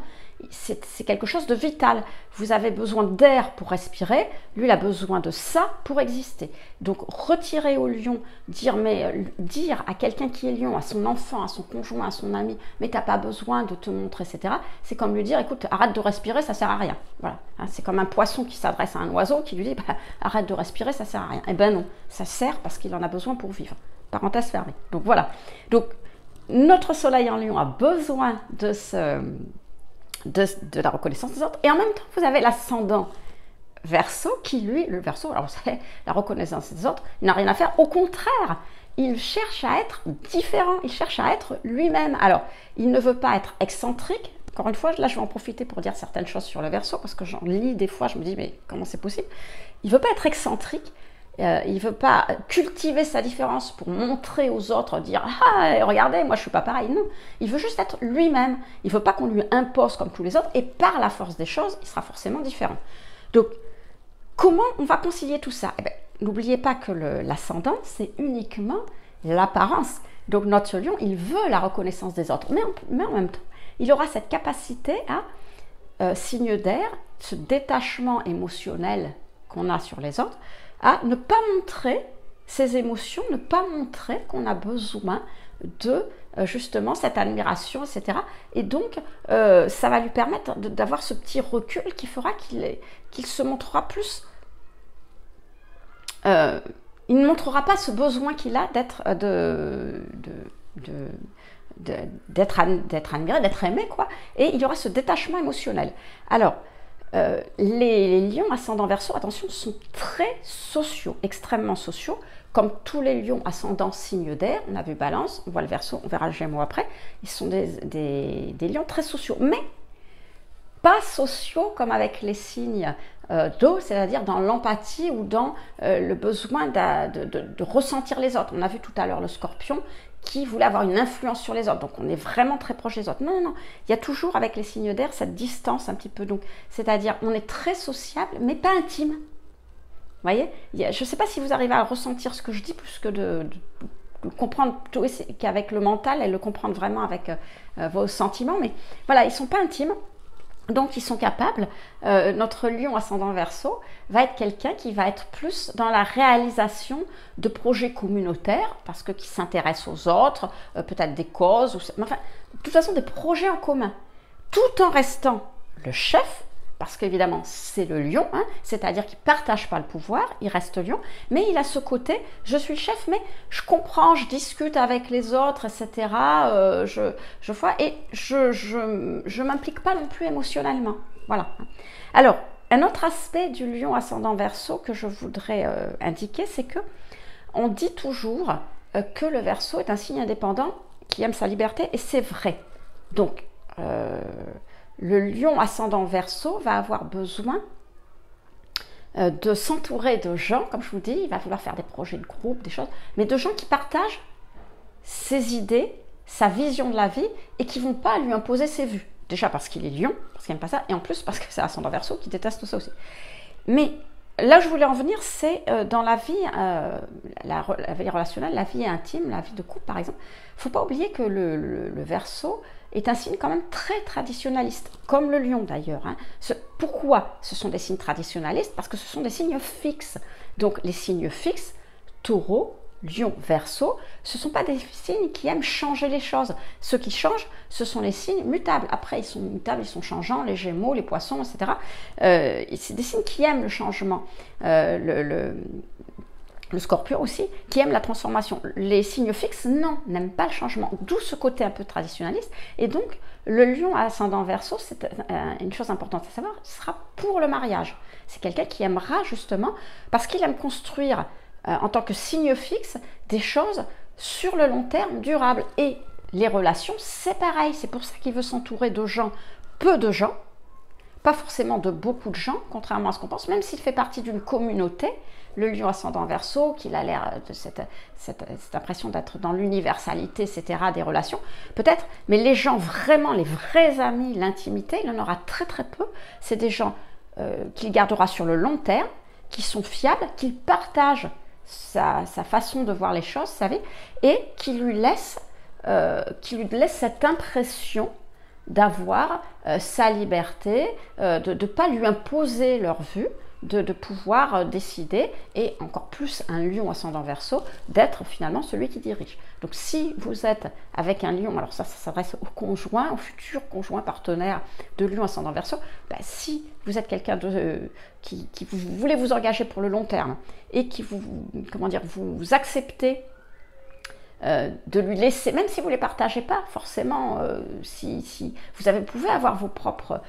[SPEAKER 1] c'est quelque chose de vital. Vous avez besoin d'air pour respirer, lui, il a besoin de ça pour exister. Donc, retirer au lion, dire à quelqu'un qui est lion, à son enfant, à son conjoint, à son ami, mais tu n'as pas besoin de te montrer, etc. C'est comme lui dire, écoute, arrête de respirer, ça ne sert à rien. Voilà. Hein, c'est comme un poisson qui s'adresse à un oiseau qui lui dit, bah, arrête de respirer, ça ne sert à rien. Eh ben non, ça sert parce qu'il en a besoin pour vivre. Parenthèse fermée. Donc voilà. Donc, notre soleil en lion a besoin de la reconnaissance des autres. Et en même temps, vous avez l'ascendant Verseau qui, lui, le Verseau, alors vous savez, la reconnaissance des autres, il n'a rien à faire. Au contraire, il cherche à être différent, il cherche à être lui-même. Alors, il ne veut pas être excentrique. Encore une fois, là, je vais en profiter pour dire certaines choses sur le Verseau, parce que j'en lis des fois, je me dis, mais comment c'est possible? Il ne veut pas être excentrique. Il ne veut pas cultiver sa différence pour montrer aux autres, dire « Ah, regardez, moi je ne suis pas pareil ». Non, il veut juste être lui-même. Il ne veut pas qu'on lui impose comme tous les autres et par la force des choses, il sera forcément différent. Donc, comment on va concilier tout ça? Eh bien, n'oubliez pas que l'ascendant, c'est uniquement l'apparence. Donc, notre lion, il veut la reconnaissance des autres. Mais en même temps, il aura cette capacité à, signe d'air, ce détachement émotionnel qu'on a sur les autres, à ne pas montrer ses émotions, ne pas montrer qu'on a besoin de justement cette admiration, etc. Et donc, ça va lui permettre d'avoir ce petit recul qui fera qu'il se montrera plus... il ne montrera pas ce besoin qu'il a d'être admiré, d'être aimé, quoi. Et il y aura ce détachement émotionnel. Alors, les lions ascendant Verseau, attention, sont très sociaux, extrêmement sociaux, comme tous les lions ascendant signe d'air. On a vu Balance, on voit le Verseau, on verra le Gémeaux après. Ils sont des lions très sociaux, mais pas sociaux comme avec les signes d'eau, c'est-à-dire dans l'empathie ou dans le besoin de ressentir les autres. On a vu tout à l'heure le Scorpion qui voulait avoir une influence sur les autres. Donc, on est vraiment très proche des autres. Non, non, non. Il y a toujours, avec les signes d'air, cette distance un petit peu. Donc, c'est-à-dire, on est très sociable, mais pas intime. Vous voyez? Je ne sais pas si vous arrivez à ressentir ce que je dis, plus que de comprendre plutôt qu'avec le mental et le comprendre vraiment avec vos sentiments. Mais voilà, ils ne sont pas intimes. Donc, ils sont capables, notre lion ascendant Verseau va être quelqu'un qui va être plus dans la réalisation de projets communautaires, parce que qui s'intéresse aux autres, peut-être des causes, enfin, de toute façon, des projets en commun, tout en restant le chef, parce qu'évidemment, c'est le lion, hein, c'est-à-dire qu'il ne partage pas le pouvoir, il reste lion, mais il a ce côté, je suis le chef, mais je comprends, je discute avec les autres, etc. Je vois, et je m'implique pas non plus émotionnellement. Voilà. Alors, un autre aspect du lion ascendant Verseau que je voudrais indiquer, c'est que on dit toujours que le Verseau est un signe indépendant qui aime sa liberté, et c'est vrai. Donc, le lion ascendant Verseau va avoir besoin de s'entourer de gens, comme je vous dis, il va vouloir faire des projets de groupe, des choses, mais de gens qui partagent ses idées, sa vision de la vie, et qui ne vont pas lui imposer ses vues. Déjà parce qu'il est lion, parce qu'il n'aime pas ça, et en plus parce que c'est ascendant Verseau qui déteste ça aussi. Mais là où je voulais en venir, c'est dans la vie, la vie relationnelle, la vie intime, la vie de couple par exemple. Il ne faut pas oublier que le Verseau est un signe quand même très traditionnaliste, comme le lion d'ailleurs. Hein. Pourquoi ce sont des signes traditionnalistes? Parce que ce sont des signes fixes. Donc les signes fixes, Taureau, Lion, Verseau, ce ne sont pas des signes qui aiment changer les choses. Ceux qui changent, ce sont les signes mutables. Après, ils sont mutables, ils sont changeants, les Gémeaux, les Poissons, etc. C'est des signes qui aiment le changement. Le Scorpion aussi, qui aime la transformation. Les signes fixes, non, n'aiment pas le changement. D'où ce côté un peu traditionnaliste. Et donc, le lion ascendant Verseau, c'est une chose importante à savoir, ce sera pour le mariage. C'est quelqu'un qui aimera justement, parce qu'il aime construire en tant que signe fixe des choses sur le long terme, durables. Et les relations, c'est pareil. C'est pour ça qu'il veut s'entourer de gens, peu de gens, pas forcément de beaucoup de gens, contrairement à ce qu'on pense, même s'il fait partie d'une communauté. Le lion ascendant Verseau, qu'il a l'air de cette impression d'être dans l'universalité, etc., des relations, peut-être, mais les gens vraiment, les vrais amis, l'intimité, il en aura très très peu. C'est des gens qu'il gardera sur le long terme, qui sont fiables, qu'il partagent sa façon de voir les choses, vous savez, et qui lui laissent cette impression d'avoir sa liberté, de ne pas lui imposer leur vue, de pouvoir décider, et encore plus un lion ascendant Verseau, d'être finalement celui qui dirige. Donc si vous êtes avec un lion, alors ça s'adresse au conjoint, au futur conjoint partenaire de lion ascendant Verseau, ben si vous êtes quelqu'un qui vous voulez vous engager pour le long terme, et qui vous acceptez de lui laisser, même si vous ne les partagez pas forcément, si vous pouvez avoir vos propres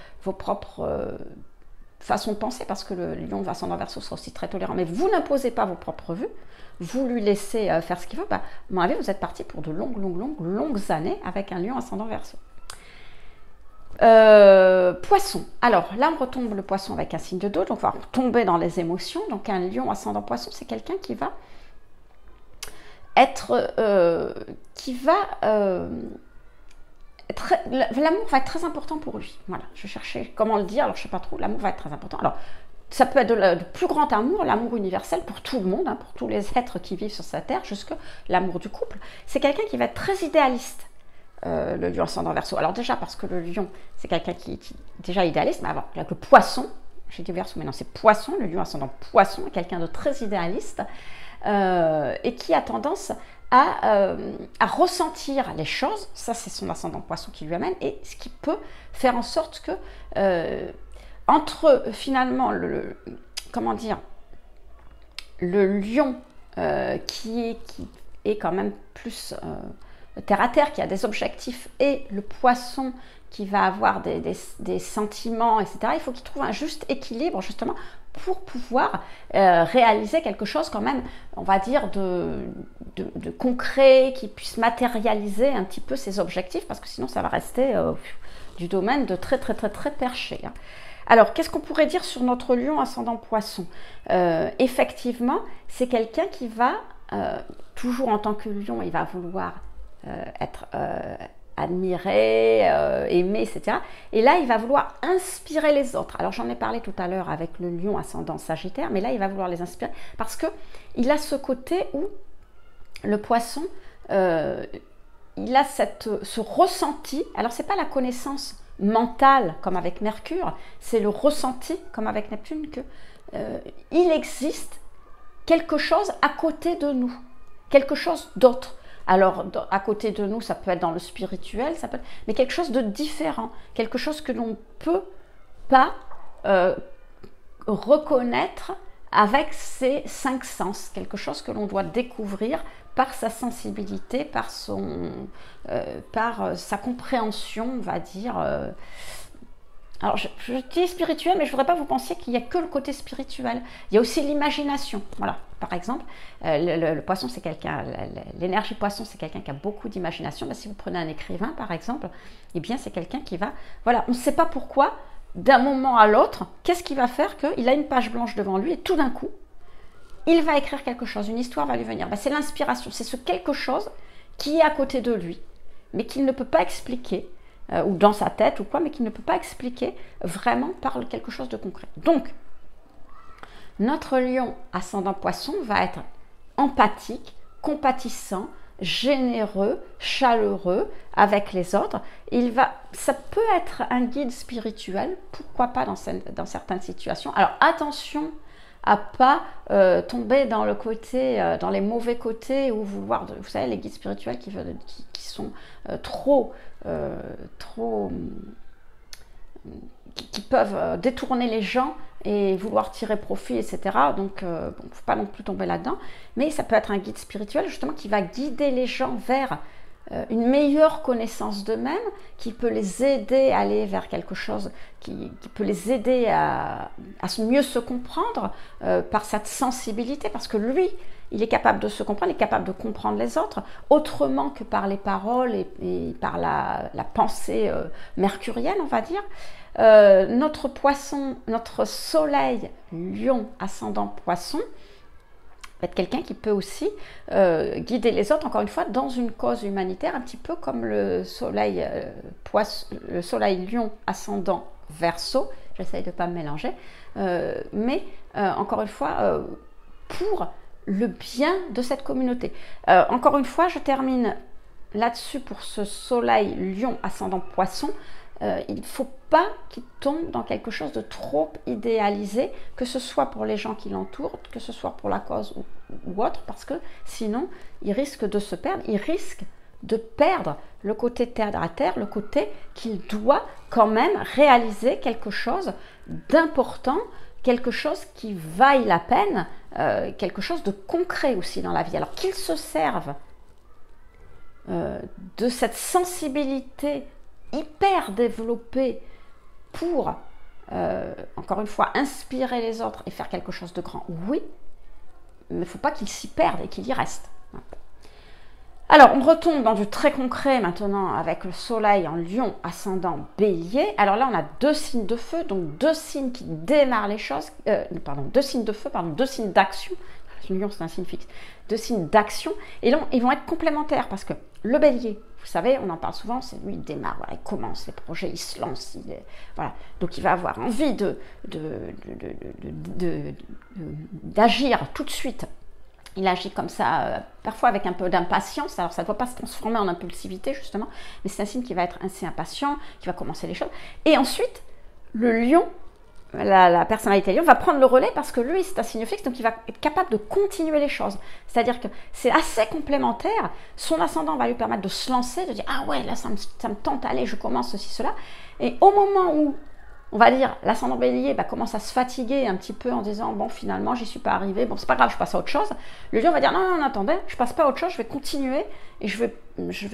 [SPEAKER 1] façons de penser, parce que le lion ascendant Verseau sera aussi très tolérant, mais vous n'imposez pas vos propres vues, vous lui laissez faire ce qu'il veut, à mon avis, vous êtes parti pour de longues années avec un lion ascendant Verseau. Poisson. Alors là, on retombe le Poisson avec un signe de dos, donc on va retomber dans les émotions. Donc un lion ascendant Poisson, c'est quelqu'un qui va l'amour va être très important pour lui. Voilà, je cherchais comment le dire, alors je ne sais pas trop, l'amour va être très important. Alors, ça peut être le plus grand amour, l'amour universel pour tout le monde, hein, pour tous les êtres qui vivent sur cette terre, jusque l'amour du couple. C'est quelqu'un qui va être très idéaliste, le lion ascendant Verseau. Alors déjà, parce que le lion, c'est quelqu'un qui est déjà idéaliste, mais avec le Poisson, j'ai dit Verseau, mais non, c'est Poisson, le lion ascendant Poisson, quelqu'un de très idéaliste, et qui a tendance à ressentir les choses. Ça, c'est son ascendant Poisson qui lui amène, et ce qui peut faire en sorte que entre finalement le lion qui est quand même plus terre à terre, qui a des objectifs, et le Poisson qui va avoir des sentiments, etc. Il faut qu'il trouve un juste équilibre justement pour pouvoir réaliser quelque chose quand même, on va dire, de concret, qui puisse matérialiser un petit peu ses objectifs, parce que sinon ça va rester du domaine de très perché. Hein. Alors, qu'est-ce qu'on pourrait dire sur notre lion ascendant Poisson? Effectivement, c'est quelqu'un qui va, toujours en tant que lion, il va vouloir être admiré, aimé, etc. Et là, il va vouloir inspirer les autres. Alors, j'en ai parlé tout à l'heure avec le lion ascendant Sagittaire, mais là, il va vouloir les inspirer parce qu'il a ce côté où le Poisson, il a ce ressenti. Alors, ce n'est pas la connaissance mentale comme avec Mercure, c'est le ressenti comme avec Neptune, qu'il existe quelque chose à côté de nous, quelque chose d'autre. Alors, à côté de nous, ça peut être dans le spirituel, mais quelque chose de différent, quelque chose que l'on ne peut pas reconnaître avec ses 5 sens, quelque chose que l'on doit découvrir par sa sensibilité, par sa compréhension, on va dire. Alors, je dis spirituel, mais je ne voudrais pas que vous pensiez qu'il n'y a que le côté spirituel. Il y a aussi l'imagination. Voilà, par exemple, le poisson, c'est quelqu'un, l'énergie poisson, c'est quelqu'un qui a beaucoup d'imagination. Ben, si vous prenez un écrivain, par exemple, eh bien, c'est quelqu'un qui va... Voilà, on ne sait pas pourquoi, d'un moment à l'autre, qu'est-ce qui va faire qu'il a une page blanche devant lui et tout d'un coup, il va écrire quelque chose, une histoire va lui venir. Ben, c'est l'inspiration, c'est ce quelque chose qui est à côté de lui, mais qu'il ne peut pas expliquer. Ou dans sa tête ou quoi, mais qu'il ne peut pas expliquer vraiment par quelque chose de concret. Donc, notre lion ascendant poisson va être empathique, compatissant, généreux, chaleureux avec les autres. Ça peut être un guide spirituel, pourquoi pas dans certaines situations. Alors attention à pas tomber dans le côté, dans les mauvais côtés ou vouloir, vous savez, les guides spirituels qui sont qui peuvent détourner les gens et vouloir tirer profit, etc. Donc, il ne faut pas non plus tomber là-dedans. Mais ça peut être un guide spirituel, justement, qui va guider les gens vers une meilleure connaissance d'eux-mêmes, qui peut les aider à aller vers quelque chose, qui peut les aider à mieux se comprendre par cette sensibilité, parce que lui, il est capable de se comprendre, il est capable de comprendre les autres, autrement que par les paroles et par la pensée mercurienne, on va dire. Notre poisson, notre soleil lion ascendant poisson, va être quelqu'un qui peut aussi guider les autres, encore une fois, dans une cause humanitaire, un petit peu comme le soleil lion ascendant verseau. J'essaye de ne pas me mélanger, mais encore une fois, pour le bien de cette communauté. Encore une fois, je termine là-dessus pour ce soleil lion ascendant poisson. Il ne faut pas qu'il tombe dans quelque chose de trop idéalisé, que ce soit pour les gens qui l'entourent, que ce soit pour la cause ou autre, parce que sinon, il risque de se perdre, il risque de perdre le côté terre à terre, le côté qu'il doit quand même réaliser quelque chose d'important, quelque chose qui vaille la peine, quelque chose de concret aussi dans la vie. Alors qu'il se serve de cette sensibilité hyper développée pour, encore une fois, inspirer les autres et faire quelque chose de grand, oui, mais il ne faut pas qu'il s'y perde et qu'il y reste. Alors, on retombe dans du très concret maintenant avec le soleil en lion ascendant bélier. Alors là, on a 2 signes de feu, donc 2 signes qui démarrent les choses, 2 signes de feu, 2 signes d'action. Le lion, c'est un signe fixe. 2 signes d'action. Et là, ils vont être complémentaires parce que le bélier, vous savez, on en parle souvent, c'est lui, il démarre, voilà, il commence les projets, il se lance, voilà. Donc il va avoir envie d'agir tout de suite. Il agit comme ça, parfois avec un peu d'impatience. Alors ça ne doit pas se transformer en impulsivité justement, mais c'est un signe qui va être assez impatient, qui va commencer les choses. Et ensuite, le lion, la personnalité lion va prendre le relais parce que lui, c'est un signe fixe, donc il va être capable de continuer les choses. C'est-à-dire que c'est assez complémentaire. Son ascendant va lui permettre de se lancer, de dire « Ah ouais, là, ça me tente, allez, je commence ceci, cela. » Et au moment où, on va dire, l'ascendant bélier commence à se fatiguer un petit peu en disant « Bon, finalement, j'y suis pas arrivé, bon, c'est pas grave, je passe à autre chose. » Le lion va dire « Non, attendez, je passe pas à autre chose, je vais continuer et je vais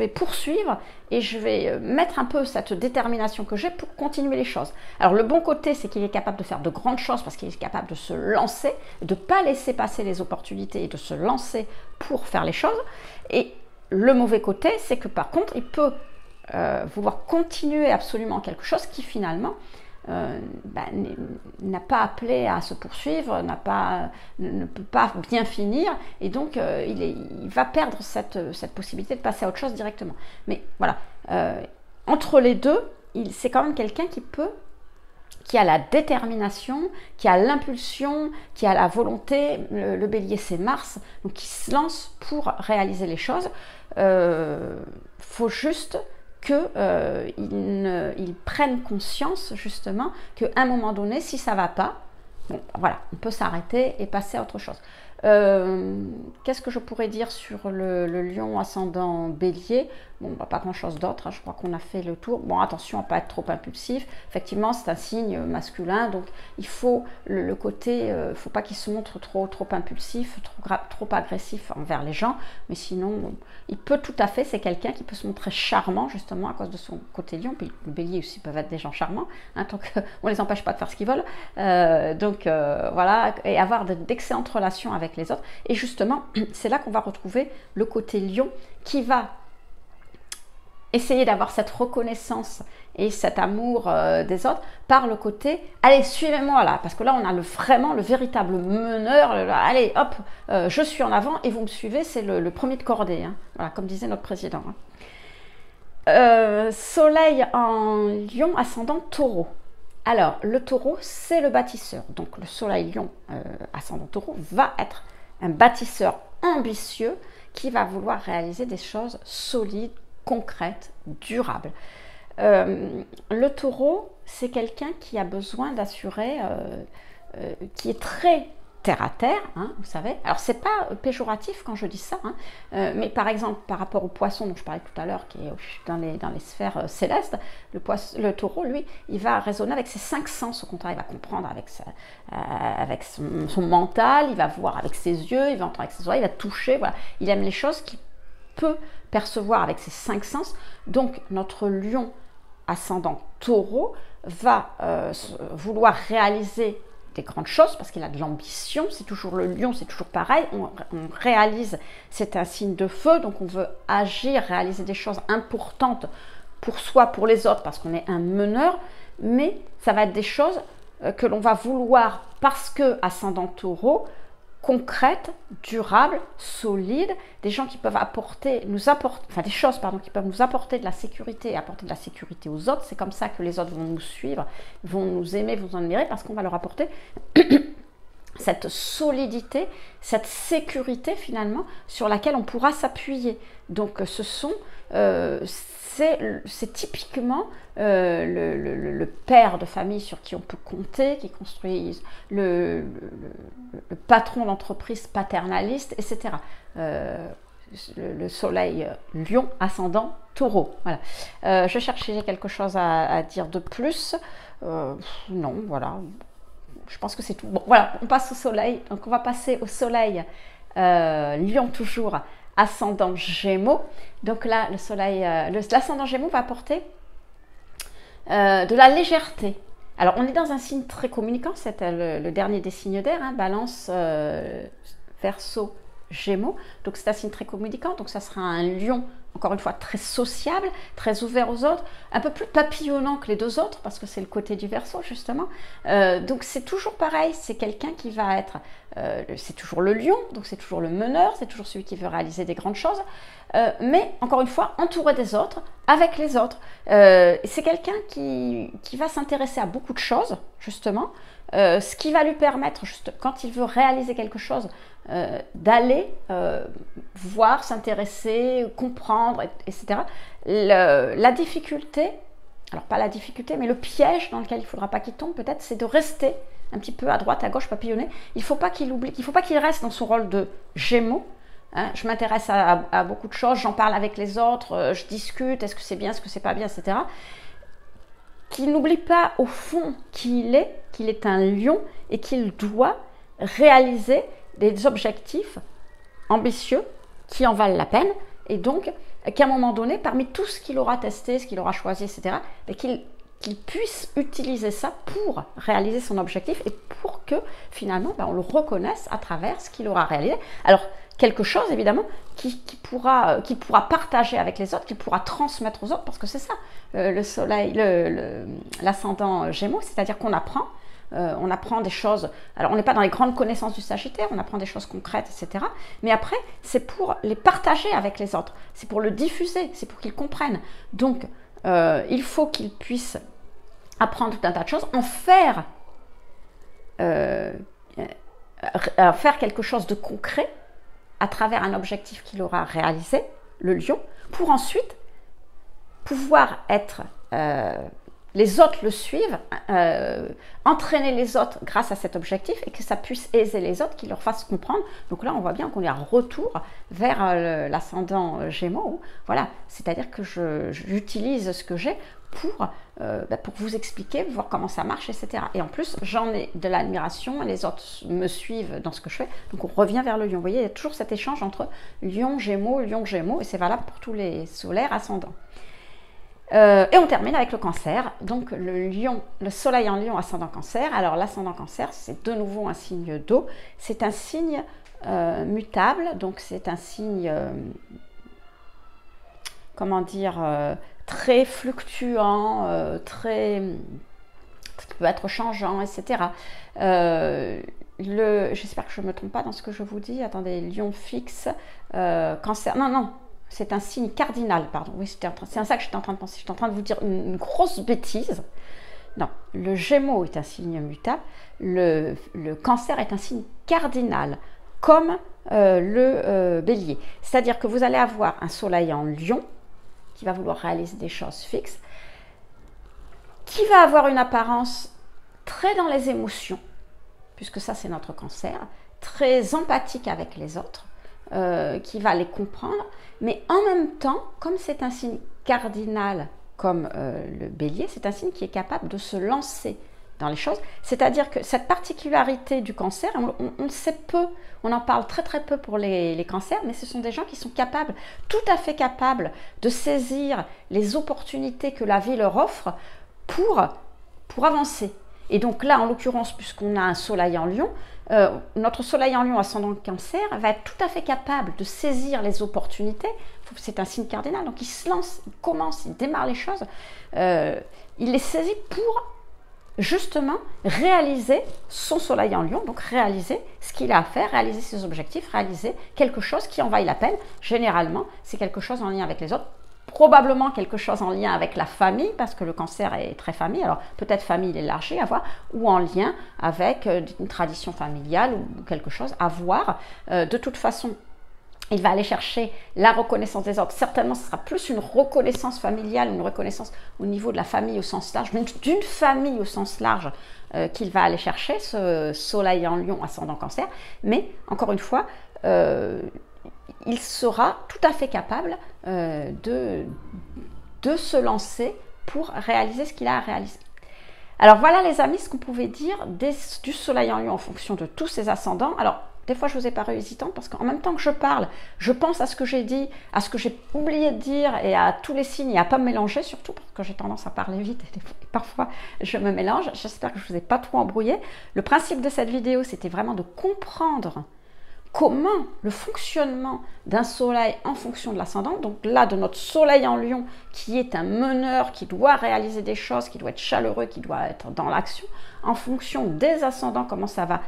[SPEAKER 1] poursuivre et je vais mettre un peu cette détermination que j'ai pour continuer les choses. » Alors, le bon côté, c'est qu'il est capable de faire de grandes choses parce qu'il est capable de se lancer, de ne pas laisser passer les opportunités et de se lancer pour faire les choses. Et le mauvais côté, c'est que par contre, il peut vouloir continuer absolument quelque chose qui finalement n'a pas appelé à se poursuivre, ne peut pas bien finir, et donc il va perdre cette possibilité de passer à autre chose directement. Mais voilà, entre les deux, c'est quand même quelqu'un qui a la détermination, qui a l'impulsion, qui a la volonté. Le bélier, c'est Mars, donc qui se lance pour réaliser les choses. Faut juste qu'ils prennent conscience justement qu'à un moment donné, si ça ne va pas, bon, voilà, on peut s'arrêter et passer à autre chose. Qu'est-ce que je pourrais dire sur le lion ascendant bélier? Bon, bah, pas grand-chose d'autre, hein, je crois qu'on a fait le tour. Bon, attention à ne pas être trop impulsif. Effectivement, c'est un signe masculin, donc il faut le côté, faut pas qu'il se montre trop impulsif, trop agressif envers les gens, mais sinon, il peut tout à fait, c'est quelqu'un qui peut se montrer charmant, justement, à cause de son côté lion, puis le bélier aussi peuvent être des gens charmants, hein, donc on les empêche pas de faire ce qu'ils veulent, voilà, et avoir d'excellentes relations avec les autres, et justement, c'est là qu'on va retrouver le côté lion, qui va essayer d'avoir cette reconnaissance et cet amour des autres par le côté « allez, suivez-moi là », parce que là, on a vraiment le véritable meneur, allez, hop, je suis en avant et vous me suivez, c'est le premier de cordée, hein. Voilà, comme disait notre président. Hein. Soleil en Lion, ascendant Taureau. Alors, le Taureau, c'est le bâtisseur. Donc, le Soleil Lion, ascendant Taureau, va être un bâtisseur ambitieux qui va vouloir réaliser des choses solides, concrète, durable. Le Taureau, c'est quelqu'un qui a besoin d'assurer, qui est très terre à terre, hein, vous savez. Alors, c'est pas péjoratif quand je dis ça, hein, mais par exemple, par rapport au poisson dont je parlais tout à l'heure, qui est dans les sphères célestes, le Taureau, lui, il va raisonner avec ses 5 sens, au contraire, il va comprendre avec son mental, il va voir avec ses yeux, il va entendre avec ses oreilles, il va toucher, voilà. Il aime les choses qu'il peut percevoir avec ses 5 sens. Donc, notre lion ascendant Taureau va vouloir réaliser des grandes choses parce qu'il a de l'ambition. C'est toujours le lion, c'est toujours pareil. On réalise, c'est un signe de feu, donc on veut agir, réaliser des choses importantes pour soi, pour les autres, parce qu'on est un meneur, mais ça va être des choses que l'on va vouloir parce que ascendant Taureau, concrètes, durables, solides, des gens qui peuvent des choses qui peuvent nous apporter de la sécurité et apporter de la sécurité aux autres. C'est comme ça que les autres vont nous suivre, vont nous aimer, vont nous admirer, parce qu'on va leur apporter cette solidité, cette sécurité finalement sur laquelle on pourra s'appuyer. Donc c'est typiquement le père de famille sur qui on peut compter, qui construit le patron d'entreprise paternaliste, etc. Le Soleil Lion, ascendant Taureau. Voilà. Je cherchais quelque chose à dire de plus. Non, voilà. Je pense que c'est tout. Bon, voilà, on passe au Soleil. Donc, on va passer au Soleil Lion toujours, ascendant Gémeaux. Donc là, le Soleil, l'ascendant Gémeaux va apporter de la légèreté. Alors, on est dans un signe très communicant, c'est le dernier des signes d'air, hein, Balance, Verseau, Gémeaux. Donc, c'est un signe très communicant. Donc, ça sera un lion, encore une fois, très sociable, très ouvert aux autres, un peu plus papillonnant que les deux autres, parce que c'est le côté du Verseau, justement. Donc, c'est toujours pareil, c'est quelqu'un qui va être... c'est toujours le lion, donc c'est toujours le meneur, c'est toujours celui qui veut réaliser des grandes choses, mais, encore une fois, entouré des autres, avec les autres. C'est quelqu'un qui va s'intéresser à beaucoup de choses, justement, ce qui va lui permettre, quand il veut réaliser quelque chose, d'aller voir, s'intéresser, comprendre, etc. La difficulté, alors pas la difficulté, mais le piège dans lequel il ne faudra pas qu'il tombe peut-être, c'est de rester un petit peu à droite, à gauche, papillonner. Il ne faut pas qu'il oublie, il ne faut pas qu'il reste dans son rôle de Gémeaux. Hein, je m'intéresse à beaucoup de choses, j'en parle avec les autres, je discute, est-ce que c'est bien, est-ce que c'est pas bien, etc. Qu'il n'oublie pas au fond qu'il est un lion et qu'il doit réaliser des objectifs ambitieux qui en valent la peine, et donc qu'à un moment donné, parmi tout ce qu'il aura testé, ce qu'il aura choisi, etc., qu'il puisse utiliser ça pour réaliser son objectif et pour que finalement on le reconnaisse à travers ce qu'il aura réalisé. Alors quelque chose évidemment qu'il pourra partager avec les autres, qu'il pourra transmettre aux autres, parce que c'est ça le Soleil, l'ascendant Gémeaux, c'est-à-dire qu'on apprend. On apprend des choses, alors on n'est pas dans les grandes connaissances du Sagittaire, on apprend des choses concrètes, etc. Mais après, c'est pour les partager avec les autres, c'est pour le diffuser, c'est pour qu'ils comprennent. Donc, il faut qu'ils puissent apprendre tout un tas de choses, en faire quelque chose de concret à travers un objectif qu'il aura réalisé, le lion, pour ensuite pouvoir être les autres le suivent, entraîner les autres grâce à cet objectif et que ça puisse aiser les autres, qu'ils leur fassent comprendre. Donc là, on voit bien qu'on est en retour vers l'ascendant Gémeaux. Voilà, c'est-à-dire que j'utilise ce que j'ai pour vous expliquer, voir comment ça marche, etc. Et en plus, j'en ai de l'admiration, les autres me suivent dans ce que je fais. Donc on revient vers le lion. Vous voyez, il y a toujours cet échange entre lion, Gémeaux, et c'est valable pour tous les solaires ascendants. Et on termine avec le cancer, donc le soleil en lion, ascendant cancer. Alors l'ascendant cancer, c'est de nouveau un signe d'eau, c'est un signe mutable, donc c'est un signe, comment dire, très fluctuant, qui peut être changeant, etc. J'espère que je ne me trompe pas dans ce que je vous dis, attendez, lion fixe, cancer, non, c'est un signe cardinal, pardon. Oui, c'est ça que j'étais en train de penser. J'étais en train de vous dire une grosse bêtise. Non, le Gémeaux est un signe mutable. Le cancer est un signe cardinal, comme le bélier. C'est-à-dire que vous allez avoir un soleil en lion qui va vouloir réaliser des choses fixes, qui va avoir une apparence très dans les émotions, puisque ça c'est notre cancer, très empathique avec les autres, qui va les comprendre, mais en même temps, comme c'est un signe cardinal comme le bélier, c'est un signe qui est capable de se lancer dans les choses, c'est-à-dire que cette particularité du cancer, on sait peu, on en parle très très peu pour les cancers, mais ce sont des gens qui sont capables, tout à fait capables de saisir les opportunités que la vie leur offre pour avancer. Et donc là, en l'occurrence, puisqu'on a un soleil en lion, notre soleil en lion ascendant cancer va être tout à fait capable de saisir les opportunités. C'est un signe cardinal, donc il se lance, il commence, il démarre les choses, il les saisit pour justement réaliser son soleil en lion, donc réaliser ce qu'il a à faire, réaliser ses objectifs, réaliser quelque chose qui en vaille la peine. Généralement, c'est quelque chose en lien avec les autres, probablement quelque chose en lien avec la famille, parce que le cancer est très famille, alors peut-être famille élargie à voir, ou en lien avec une tradition familiale ou quelque chose à voir. De toute façon, il va aller chercher la reconnaissance des autres. Certainement, ce sera plus une reconnaissance familiale, une reconnaissance au niveau de la famille au sens large, d'une famille au sens large qu'il va aller chercher, ce soleil en lion ascendant cancer. Mais, encore une fois, il sera tout à fait capable de se lancer pour réaliser ce qu'il a à réaliser. Alors voilà les amis, ce qu'on pouvait dire du soleil en lion en fonction de tous ces ascendants. Alors, des fois, je vous ai paru hésitante parce qu'en même temps que je parle, je pense à ce que j'ai dit, à ce que j'ai oublié de dire et à tous les signes et à ne pas me mélanger, surtout parce que j'ai tendance à parler vite et parfois je me mélange. J'espère que je ne vous ai pas trop embrouillé. Le principe de cette vidéo, c'était vraiment de comprendre comment le fonctionnement d'un soleil en fonction de l'ascendant, donc là de notre soleil en lion qui est un meneur, qui doit réaliser des choses, qui doit être chaleureux, qui doit être dans l'action, en fonction des ascendants, comment ça va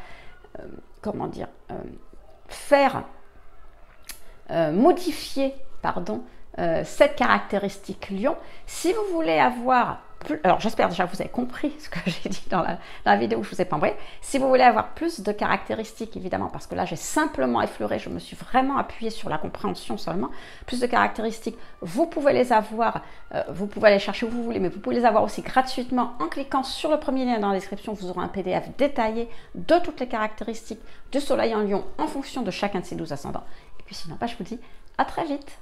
[SPEAKER 1] modifier cette caractéristique lion. Si vous voulez avoir plus, alors j'espère déjà que vous avez compris ce que j'ai dit dans la vidéo, je ne vous ai pas embrouillé. Si vous voulez avoir plus de caractéristiques, évidemment, parce que là j'ai simplement effleuré, je me suis vraiment appuyée sur la compréhension seulement, plus de caractéristiques, vous pouvez les avoir, vous pouvez aller chercher où vous voulez, mais vous pouvez les avoir aussi gratuitement en cliquant sur le premier lien dans la description. Vous aurez un PDF détaillé de toutes les caractéristiques du soleil en lion en fonction de chacun de ces 12 ascendants. Et puis sinon, je vous dis à très vite.